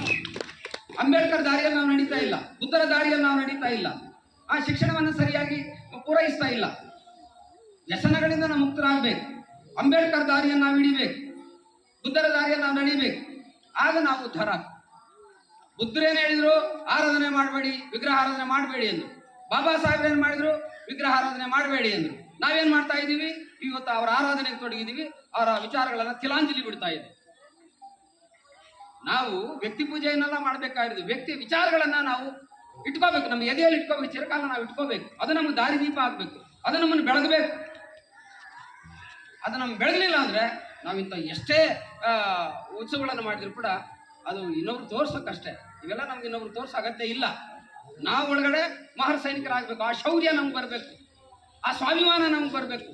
ಅಂಬೇಡ್ಕರ್ ದಾರಿಯಲ್ಲಿ ನಾವು ನಡೀತಾ ಇಲ್ಲ, ಬುದ್ಧರ ದಾರಿಯಲ್ಲಿ ನಾವು ನಡೀತಾ ಇಲ್ಲ, ಆ ಶಿಕ್ಷಣವನ್ನು ಸರಿಯಾಗಿ ಪೂರೈಸ್ತಾ ಇಲ್ಲ. ವ್ಯಸನಗಳಿಂದ ನಾವು ಮುಕ್ತರಾಗಬೇಕು, ಅಂಬೇಡ್ಕರ್ ದಾರಿಯನ್ನು ನಾವು ಹಿಡಿಬೇಕು, ಬುದ್ಧರ ದಾರಿಯನ್ನು ನಾವು ನಡಿಬೇಕು, ಆಗ ನಾವು ಉದ್ಧಾರ. ಬುದ್ಧರೇನು ಹೇಳಿದ್ರು? ಆರಾಧನೆ ಮಾಡಬೇಡಿ, ವಿಗ್ರಹ ಆರಾಧನೆ ಮಾಡಬೇಡಿ ಎಂದು. ಬಾಬಾ ಸಾಹೇಬ್ ಏನ್ ಮಾಡಿದ್ರು? ವಿಗ್ರಹ ಆರಾಧನೆ ಮಾಡಬೇಡಿ ಎಂದು. ನಾವೇನ್ ಮಾಡ್ತಾ ಇದ್ದೀವಿ? ಇವತ್ತು ಅವರ ಆರಾಧನೆಗೆ ತೊಡಗಿದ್ದೀವಿ, ಅವರ ವಿಚಾರಗಳನ್ನ ತಿಲಾಂಜಲಿ ಬಿಡ್ತಾ ಇದ್ದೀವಿ. ನಾವು ವ್ಯಕ್ತಿ ಪೂಜೆಯನ್ನೆಲ್ಲ ಮಾಡಬೇಕಾಗಿರೋದು, ವ್ಯಕ್ತಿ ವಿಚಾರಗಳನ್ನ ನಾವು ಇಟ್ಕೋಬೇಕು, ನಮ್ಮ ಎದೆಯಲ್ಲಿ ಇಟ್ಕೋಬೇಕು, ಚಿರಕಾಲ ನಾವು ಇಟ್ಕೋಬೇಕು. ಅದು ನಮ್ಗೆ ದಾರಿದೀಪ ಆಗ್ಬೇಕು, ಅದು ನಮ್ಮನ್ನು ಬೆಳಗಬೇಕು. ಅದು ನಮ್ಗೆ ಬೆಳಗಲಿಲ್ಲ ಅಂದ್ರೆ ನಾವಿಂತ ಎಷ್ಟೇ ಉತ್ಸವಗಳನ್ನು ಮಾಡಿದ್ರು ಕೂಡ ಅದು ಇನ್ನೊಬ್ರು ತೋರ್ಸೋಕ್ಕಷ್ಟೇ. ಇವೆಲ್ಲ ನಮ್ಗೆ ಇನ್ನೊಬ್ರು ತೋರ್ಸೋ ಅಗತ್ಯ ಇಲ್ಲ. ನಾವು ಒಳಗಡೆ ಮಹಾರ್ ಸೈನಿಕರಾಗಬೇಕು, ಆ ಶೌರ್ಯ ನಮ್ಗೆ ಬರಬೇಕು, ಆ ಸ್ವಾಭಿಮಾನ ನಮ್ಗೆ ಬರಬೇಕು.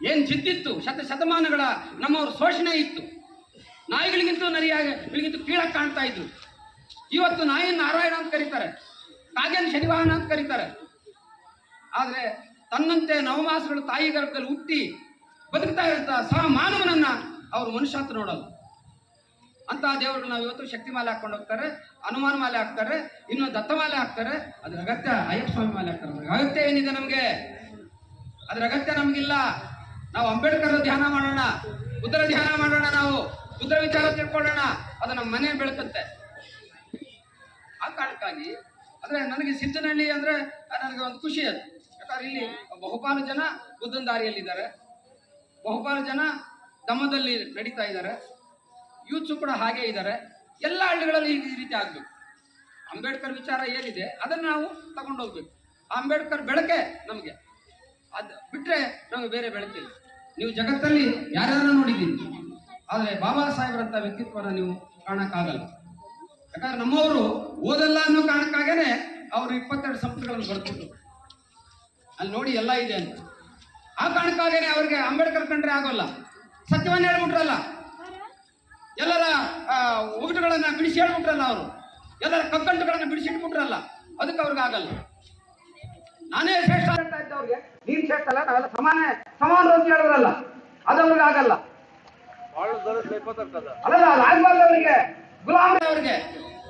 ಏನ್ ಜಿದ್ದಿತ್ತು ಶತಮಾನಗಳ ನಮ್ಮವ್ರ ಶೋಷಣೆ ಇತ್ತು, ನಾಯಿಗಳಿಗಿಂತೂ ನರಿಯಾಗಿಗಿಂತೂ ಕೀಳಾಗಿ ಕಾಣ್ತಾ ಇದ್ರು. ಇವತ್ತು ನಾಯಿನ ನಾರಾಯಣ ಅಂತ ಕರೀತಾರೆ, ಕಾಗೆನ ಶನಿವಾಹನ ಅಂತ ಕರೀತಾರೆ. ಆದ್ರೆ ತನ್ನಂತೆ ನವಮಾಸಗಳು ತಾಯಿ ಗರ್ಭದಲ್ಲಿ ಹುಟ್ಟಿ ಬದುಕ್ತಾ ಇರುತ್ತ ಸಹ ಮಾನವನನ್ನ ಅವರು ಮನುಷ್ಯ ಅಂತ ನೋಡಲ್ಲ. ಅಂತಹ ದೇವರುಗಳು ನಾವು ಇವತ್ತು ಶಕ್ತಿ ಮಾಲೆ ಹಾಕೊಂಡು ಹೋಗ್ತಾರೆ, ಹನುಮಾನ ಮಾಲೆ ಹಾಕ್ತಾರೆ, ಇನ್ನು ದತ್ತಮಾಲೆ ಹಾಕ್ತಾರೆ. ಅದ್ರ ಅಗತ್ಯ ಅಯ್ಯಪ್ಪ ಸ್ವಾಮಿ ಮಾಲೆ ಹಾಕ್ತಾರೆ. ಅದ್ರ ಅಗತ್ಯ ಏನಿದೆ ನಮಗೆ? ಅದ್ರ ಅಗತ್ಯ ನಮಗಿಲ್ಲ. ನಾವು ಅಂಬೇಡ್ಕರ್ ಧ್ಯಾನ ಮಾಡೋಣ, ಬುದ್ಧರ ಧ್ಯಾನ ಮಾಡೋಣ, ನಾವು ಬುದ್ಧರ ವಿಚಾರ ತಿಳ್ಕೊಳ್ಳೋಣ, ಅದು ನಮ್ಮ ಮನೆ ಬೆಳಕುತ್ತೆ. ಆ ಕಾರಣಕ್ಕಾಗಿ ಅಂದ್ರೆ ನನಗೆ ಸಿದ್ದನಹಳ್ಳಿ ಅಂದ್ರೆ ನನಗೆ ಒಂದು ಖುಷಿ ಅದು. ಯಾಕಂದ್ರೆ ಇಲ್ಲಿ ಬಹುಪಾಲು ಜನ ಬುದ್ಧನ ದಾರಿಯಲ್ಲಿದ್ದಾರೆ, ಬಹುಪಾಲು ಜನ ಧಮ್ಮದಲ್ಲಿ ನಡೀತಾ ಇದ್ದಾರೆ, ಯೂತ್ಸು ಕೂಡ ಹಾಗೆ ಇದ್ದಾರೆ. ಎಲ್ಲ ಹಳ್ಳಿಗಳಲ್ಲಿ ಈ ರೀತಿ ಆಗ್ಬೇಕು. ಅಂಬೇಡ್ಕರ್ ವಿಚಾರ ಏನಿದೆ ಅದನ್ನು ನಾವು ತಗೊಂಡೋಗ್ಬೇಕು. ಅಂಬೇಡ್ಕರ್ ಬೆಳಕೆ ನಮಗೆ, ಅದು ಬಿಟ್ರೆ ನಮಗೆ ಬೇರೆ ಬೆಳಕಿಲ್ಲ. ನೀವು ಜಗತ್ತಲ್ಲಿ ಯಾರ್ಯಾರು ನೋಡಿದ್ದೀರಿ, ಆದರೆ ಬಾಬಾ ಸಾಹೇಬರಂತ ವ್ಯಕ್ತಿತ್ವನ ನೀವು ಕಾಣಕ್ಕಾಗಲ್ಲ. ಯಾಕಂದ್ರೆ ನಮ್ಮವರು ಓದಲ್ಲ ಅನ್ನೋ ಕಾರಣಕ್ಕಾಗೇನೆ ಅವರು 22 ಸಂಪುಟಗಳನ್ನು ಬರ್ಕೊಟ್ರು. ಅಲ್ಲಿ ನೋಡಿ ಎಲ್ಲ ಇದೆ ಅಂತ. ಆ ಕಾರಣಕ್ಕಾಗೇನೆ ಅವ್ರಿಗೆ ಅಂಬೇಡ್ಕರ್ ಕಂಡ್ರೆ ಆಗೋಲ್ಲ. ಸತ್ಯವನ್ನ ಹೇಳ್ಬಿಟ್ರಲ್ಲ, ಎಲ್ಲರ ಒಗಟುಗಳನ್ನ ಬಿಡಿಸಿ ಹೇಳ್ಬಿಟ್ರಲ್ಲ, ಅವರು ಎಲ್ಲರ ಕಗ್ಗಂಟುಗಳನ್ನ ಬಿಡಿಸಿಟ್ಬಿಟ್ರಲ್ಲ, ಅದಕ್ಕೆ ಅವ್ರಿಗೆ ಆಗಲ್ಲ. ನಾನೇ ಶ್ರೇಷ್ಠ ಅಂತ ಇದ್ದವ್ರಿಗೆ ನೀನ್ ಶ್ರೇಷ್ಠ ಅಲ್ಲ, ನಾವೆಲ್ಲ ಸಮಾನ ಅಂತ ಹೇಳಿದ್ರಲ್ಲ, ಅದು ಅವ್ರಿಗೆ ಆಗಲ್ಲ. ಅಲ್ಲ, ಅದು ಆಗ್ಬಾರ್ದು ಅವರಿಗೆ, ಗುಲಾಮ ಅವ್ರಿಗೆ.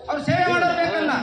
ಅವ್ರು ಸೇವೆ ಮಾಡೋದು ಬೇಕಲ್ಲ.